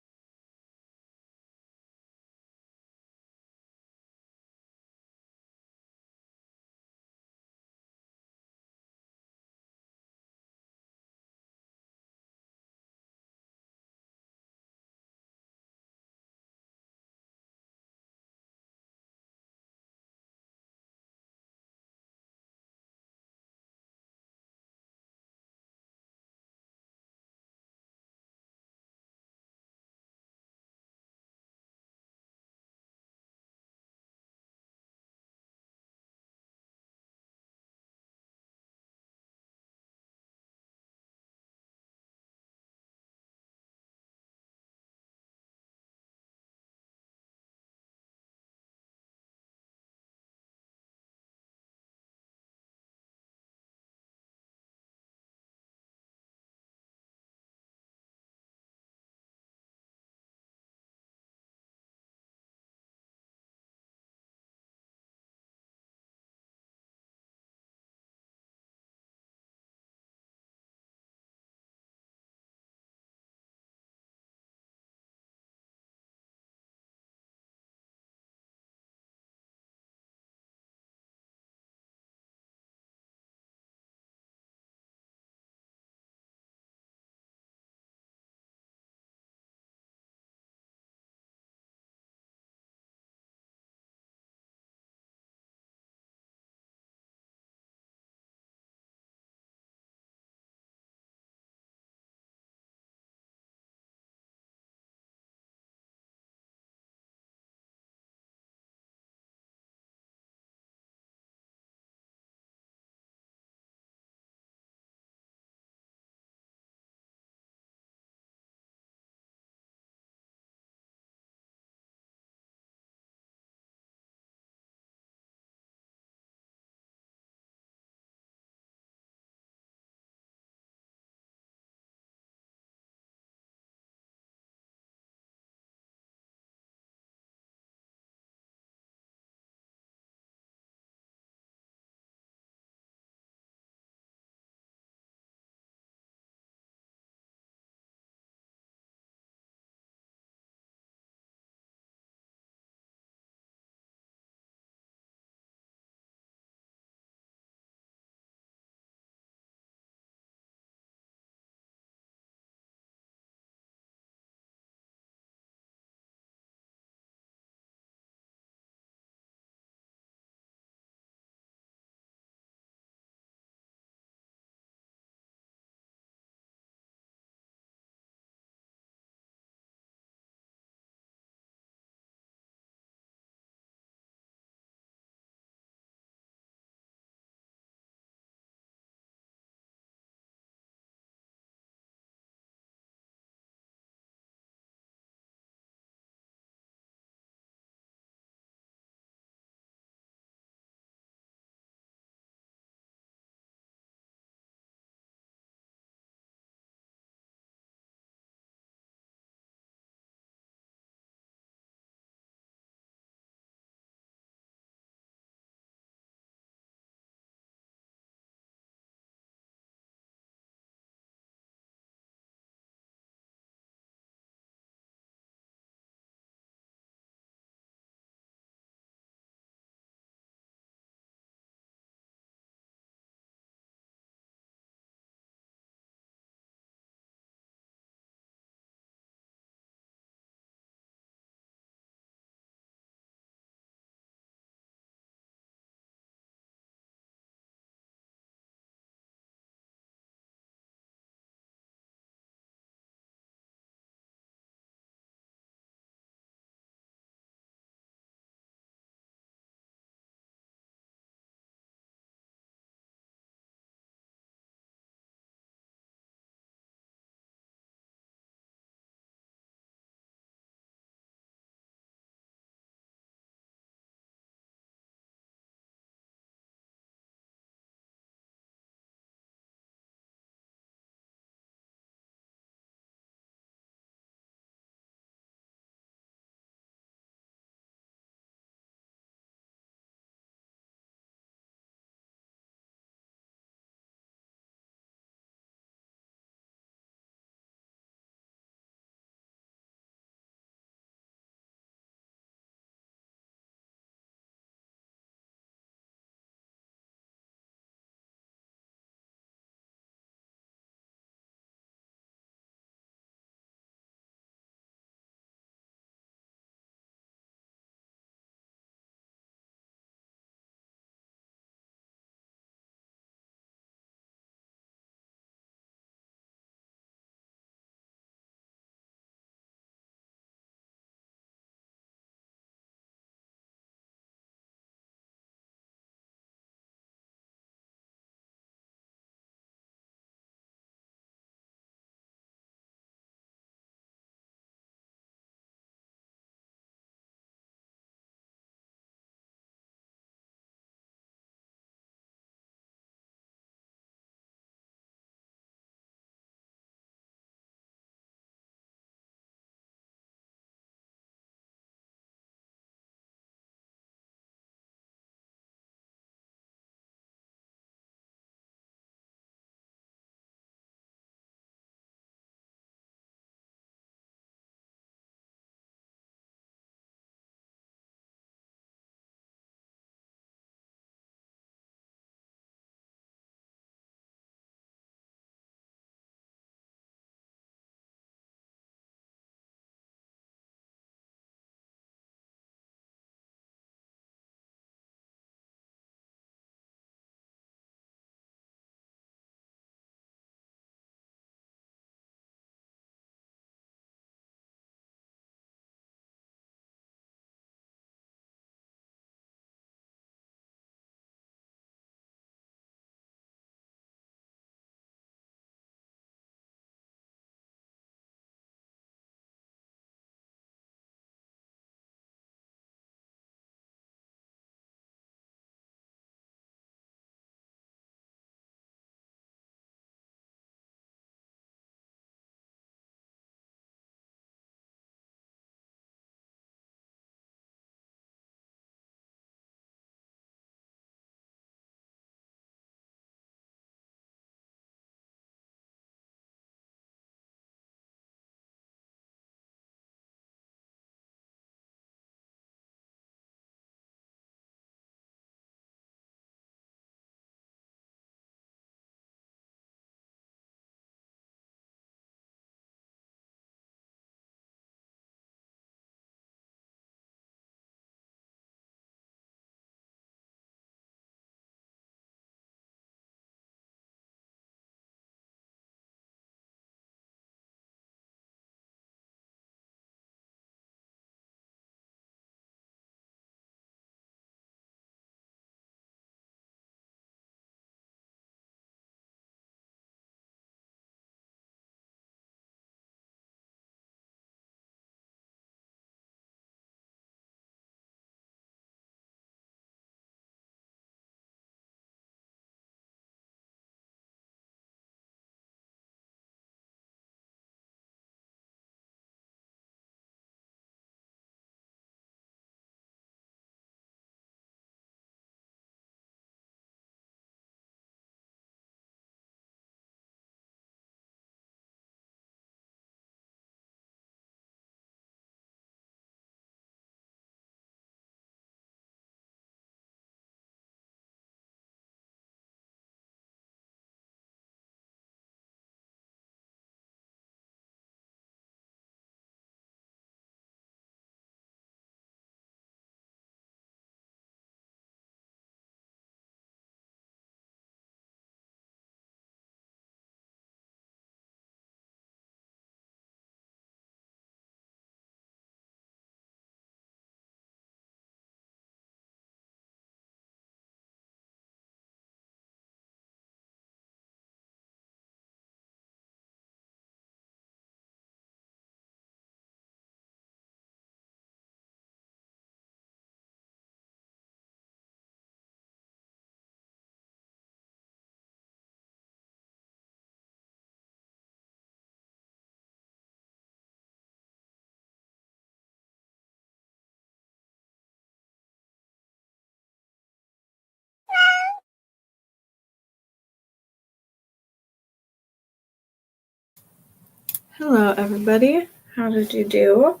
Speaker 1: Hello, everybody. How did you do?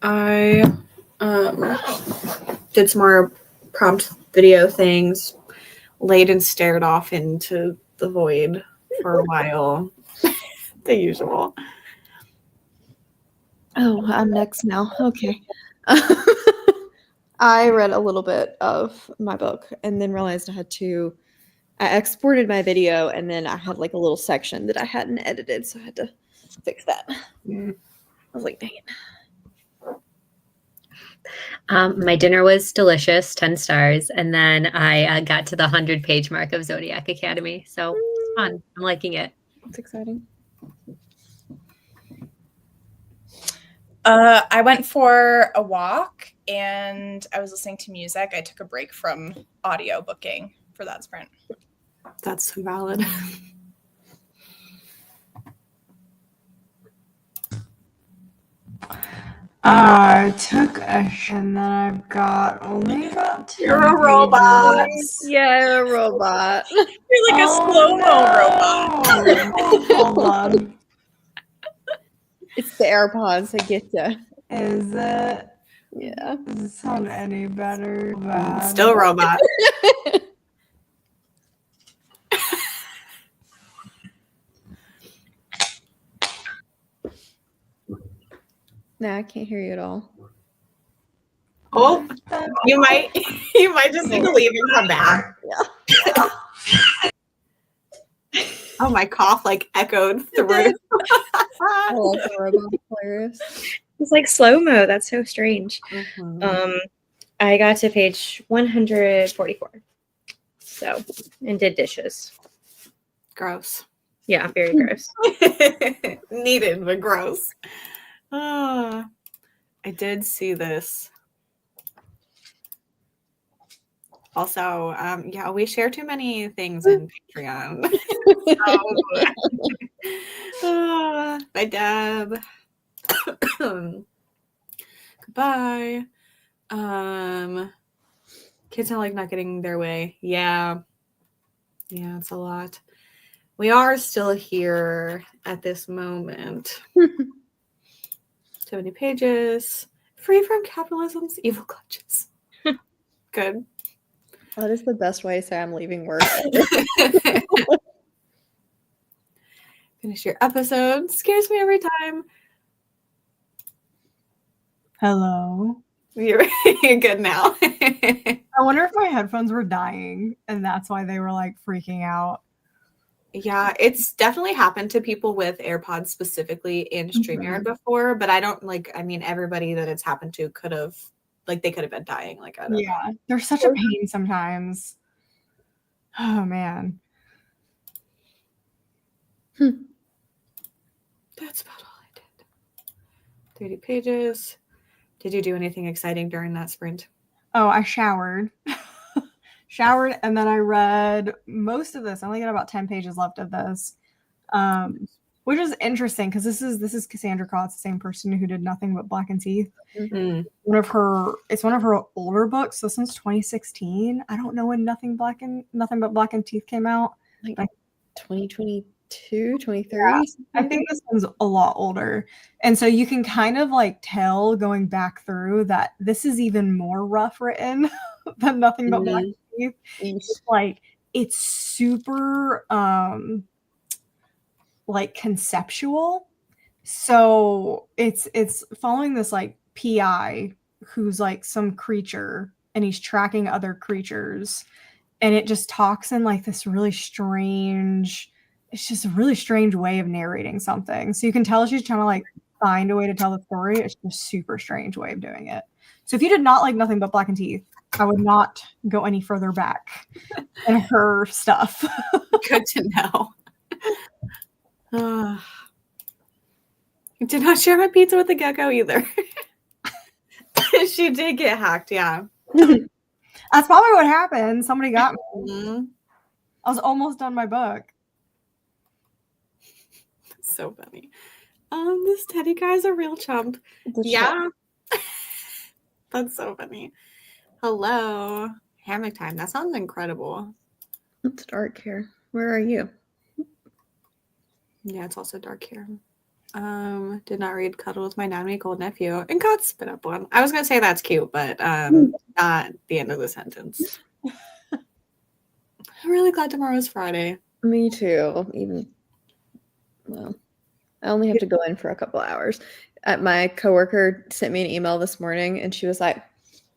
Speaker 1: I did some more prompt video things, laid and stared off into the void for a while. The usual.
Speaker 11: Oh, I'm next now. Okay. I read a little bit of my book and then realized I exported my video and then I had like a little section that I hadn't edited, so I had to fix that. I was like, dang it.
Speaker 5: My dinner was delicious, 10 stars. And then I got to the 100-page mark of Zodiac Academy. So it's fun. I'm liking it.
Speaker 11: It's exciting.
Speaker 6: I went for a walk and I was listening to music. I took a break from audio booking for that sprint.
Speaker 1: That's valid.
Speaker 8: I took a and then I've got only about 10
Speaker 6: You're a robot.
Speaker 8: pages.
Speaker 11: Yeah, you're a robot.
Speaker 6: You're like a slow-mo robot.
Speaker 8: Hold on.
Speaker 11: It's the AirPods that get you.
Speaker 8: Is it?
Speaker 11: Yeah.
Speaker 8: Does it sound any better? Bad?
Speaker 1: Still a robot.
Speaker 11: Nah, I can't hear you at all.
Speaker 1: Oh, you might just need to leave and come back.
Speaker 11: Yeah.
Speaker 1: Oh, my cough like echoed through.
Speaker 11: I love the robot. Hilarious.
Speaker 12: It's like slow-mo. That's so strange.
Speaker 1: Mhm.
Speaker 12: I got to page 144. So, and did dishes.
Speaker 1: Gross.
Speaker 12: Yeah, very gross.
Speaker 1: Needed, but gross. I did see this. Also, yeah, we share too many things in Patreon. Bye, Deb. Goodbye. Kids are like not getting their way. Yeah. Yeah, it's a lot. We are still here at this moment. 70 pages. Free from capitalism's evil clutches. Good.
Speaker 11: That is the best way to say I'm leaving work.
Speaker 1: Finish your episode. Scares me every time.
Speaker 8: Hello.
Speaker 1: You're good now.
Speaker 8: I wonder if my headphones were dying and that's why they were like freaking out.
Speaker 1: Yeah, it's definitely happened to people with AirPods specifically in StreamYard before, but I don't everybody that it's happened to could have they could have been dying. Like, I don't know.
Speaker 8: They're such a pain sometimes. Oh man.
Speaker 1: That's about all I did. 30 pages. Did you do anything exciting during that sprint?
Speaker 8: Oh, I showered. Showered and then I read most of this. I only got about 10 pages left of this. Which is interesting because this is Cassandra Claw. It's the same person who did Nothing But Black and Teeth.
Speaker 1: Mm-hmm.
Speaker 8: It's one of her older books. So since 2016, I don't know when Nothing But Black and Teeth came out.
Speaker 11: Like 2022, 23.
Speaker 8: Yeah, I think this one's a lot older. And so you can kind of like tell going back through that this is even more rough written than Nothing But Black and Teeth. It's like it's super like conceptual. So it's following this like PI who's like some creature and he's tracking other creatures, and it just talks in like this really strange, it's just a really strange way of narrating something. So you can tell she's trying to like find a way to tell the story. It's just a super strange way of doing it. So if you did not like Nothing But Black and Teeth, I would not go any further back in her stuff.
Speaker 1: Good to know. Did not share my pizza with the gecko either. She did get hacked, yeah.
Speaker 8: That's probably what happened. Somebody got me.
Speaker 1: Mm-hmm.
Speaker 8: I was almost done my book.
Speaker 1: So funny. This teddy guy's a real chump. Yeah. That's so funny. Hello. Hammock time. That sounds incredible.
Speaker 11: It's dark here. Where are you?
Speaker 1: Yeah, it's also dark here. Did not read Cuddle with My 9-week-old nephew and got spit up on. I was gonna say that's cute, but not the end of the sentence. I'm really glad tomorrow's Friday.
Speaker 11: Me too. Well, I only have to go in for a couple hours. My coworker sent me an email this morning and she was like,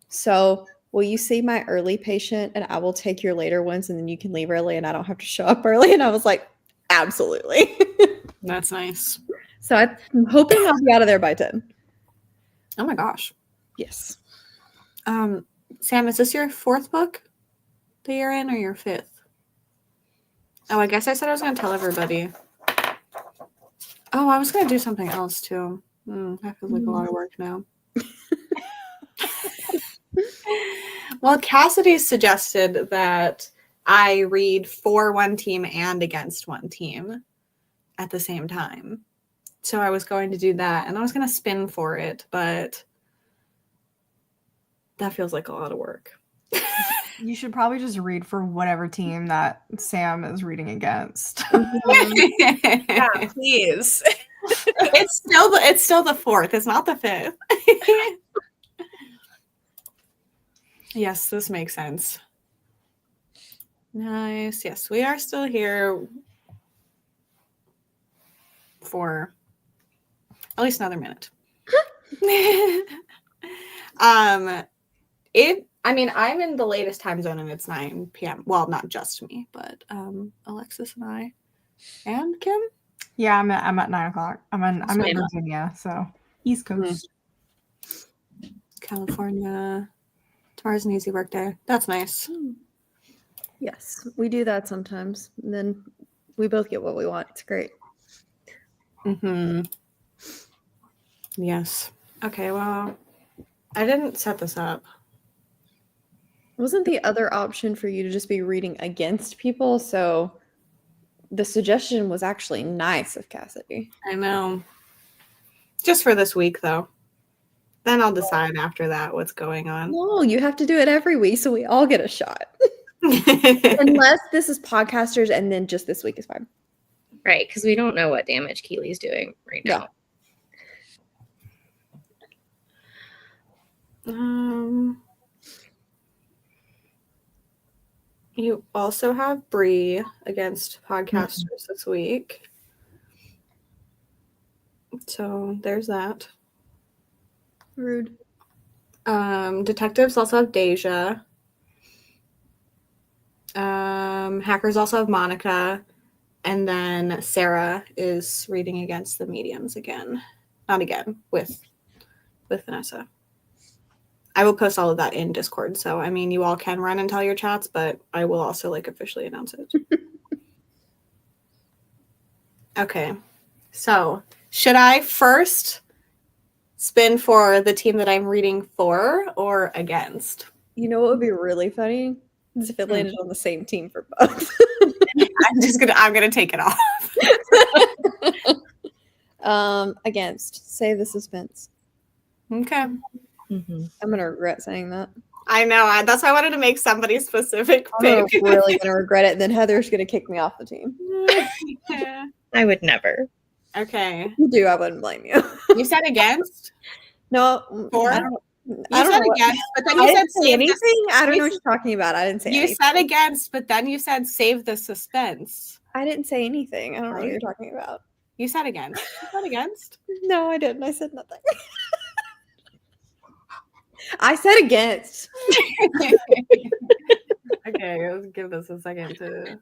Speaker 11: so will you see my early patient and I will take your later ones and then you can leave early and I don't have to show up early? And I was like, absolutely.
Speaker 1: That's nice.
Speaker 11: So I'm hoping I'll be out of there by 10.
Speaker 1: Oh my gosh.
Speaker 11: Yes.
Speaker 1: Sam, is this your 4th book that you're in or your 5th? Oh, I guess I said I was going to tell everybody. Oh, I was going to do something else too. That feels like a lot of work now. Well, Cassidy suggested that I read for one team and against one team at the same time. So I was going to do that, and I was going to spin for it, but that feels like a lot of work.
Speaker 8: You should probably just read for whatever team that Sam is reading against.
Speaker 6: Yeah, please.
Speaker 1: It's still the 4th. It's not the 5th. Yes, this makes sense. Nice. Yes, we are still here for at least another minute. I'm in the latest time zone and it's 9 p.m. Well, not just me, but Alexis and I and Kim.
Speaker 8: Yeah, I'm at 9 o'clock. I'm in Virginia, so East Coast.
Speaker 1: California. Tomorrow's an easy work day. That's nice.
Speaker 11: Yes, we do that sometimes. And then we both get what we want. It's great.
Speaker 1: Yes. Okay, well, I didn't set this up.
Speaker 11: Wasn't the other option for you to just be reading against people? So the suggestion was actually nice of Cassidy.
Speaker 1: I know. Just for this week, though. Then I'll decide after that what's going on.
Speaker 11: No, you have to do it every week so we all get a shot. Unless this is podcasters and then just this week is fine.
Speaker 12: Right, because we don't know what damage Keely's doing right now.
Speaker 1: You also have Bree against podcasters this week. So there's that.
Speaker 11: Rude.
Speaker 1: Detectives also have Deja. Hackers also have Monica. And then Sarah is reading against the mediums again. Not again, with Vanessa. I will post all of that in Discord. So, I mean, you all can run and tell your chats, but I will also officially announce it. Okay. So, should I first spin for the team that I'm reading for or against?
Speaker 11: You know what would be really funny? Is if it landed on the same team for both.
Speaker 1: I'm gonna take it off.
Speaker 11: Against. Save the suspense.
Speaker 1: Okay.
Speaker 11: I'm gonna regret saying that.
Speaker 1: I know. That's why I wanted to make somebody specific.
Speaker 11: I'm really gonna regret it. And then Heather's gonna kick me off the team.
Speaker 1: Yeah.
Speaker 12: I would never.
Speaker 1: Okay.
Speaker 11: You do. I wouldn't blame you.
Speaker 1: You said against?
Speaker 11: No.
Speaker 1: For?
Speaker 11: I don't
Speaker 1: You said against, but then you said
Speaker 11: say anything. I don't know what you're talking about. I didn't say anything.
Speaker 1: You said against, but then you said save the suspense.
Speaker 11: I didn't say anything. I don't know what you're talking about.
Speaker 1: You said against. You said against?
Speaker 11: No, I didn't. I said nothing. I said against.
Speaker 1: Okay, let's give this a second to.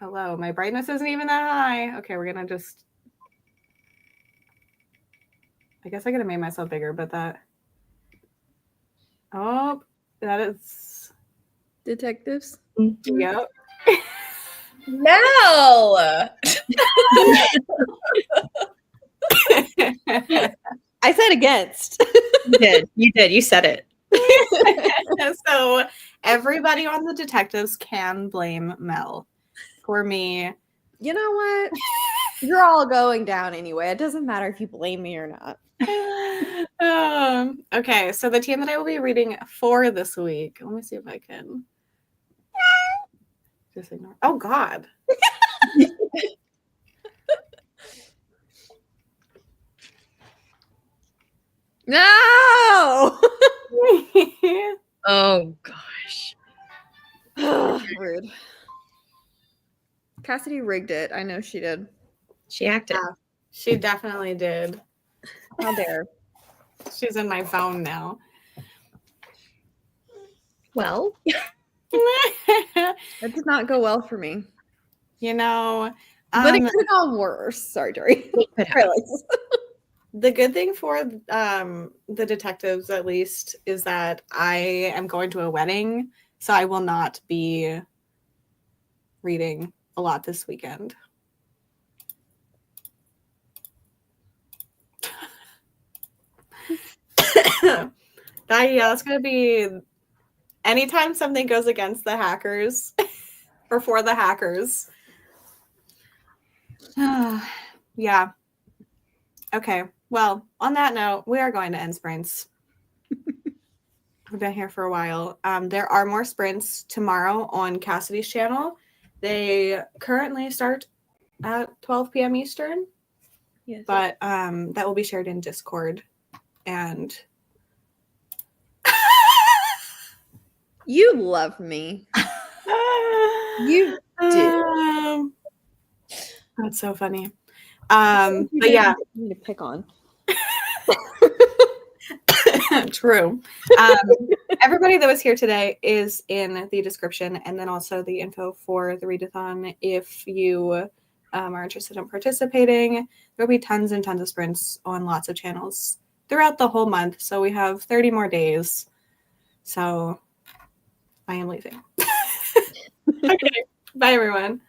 Speaker 1: Hello, my brightness isn't even that high. Okay, we're gonna just. I guess I could have made myself bigger, but that. Oh, that is.
Speaker 11: Detectives?
Speaker 1: Yep.
Speaker 6: No.
Speaker 11: I said against.
Speaker 12: You did. You did. You said it.
Speaker 1: So everybody on the detectives can blame Mel. For me.
Speaker 11: You know what? You're all going down anyway. It doesn't matter if you blame me or not.
Speaker 1: Okay, so the team that I will be reading for this week. Let me see if I can. Just ignore. Oh God.
Speaker 11: No.
Speaker 12: Oh gosh.
Speaker 11: Rude. Cassidy rigged it. I know she did.
Speaker 12: She acted.
Speaker 1: Yeah, she definitely did.
Speaker 11: How dare.
Speaker 1: She's in my phone now.
Speaker 12: Well,
Speaker 11: That did not go well for me.
Speaker 1: You know,
Speaker 11: But it could have gone worse. Sorry, Dory.
Speaker 1: the good thing for the detectives, at least, is that I am going to a wedding, so I will not be reading a lot this weekend. That's going to be anytime something goes against the hackers or for the hackers. Yeah. Okay. Well, on that note, we are going to end sprints. We've been here for a while. There are more sprints tomorrow on Cassidy's channel. They currently start at 12 p.m. Eastern.
Speaker 11: Yes.
Speaker 1: But that will be shared in Discord. And
Speaker 11: you love me. You do.
Speaker 1: That's so funny. But yeah.
Speaker 11: You need to pick on.
Speaker 1: True. Everybody that was here today is in the description, and then also the info for the readathon if you are interested in participating. There'll be tons and tons of sprints on lots of channels throughout the whole month. So we have 30 more days. So I am leaving. Okay. Bye, everyone.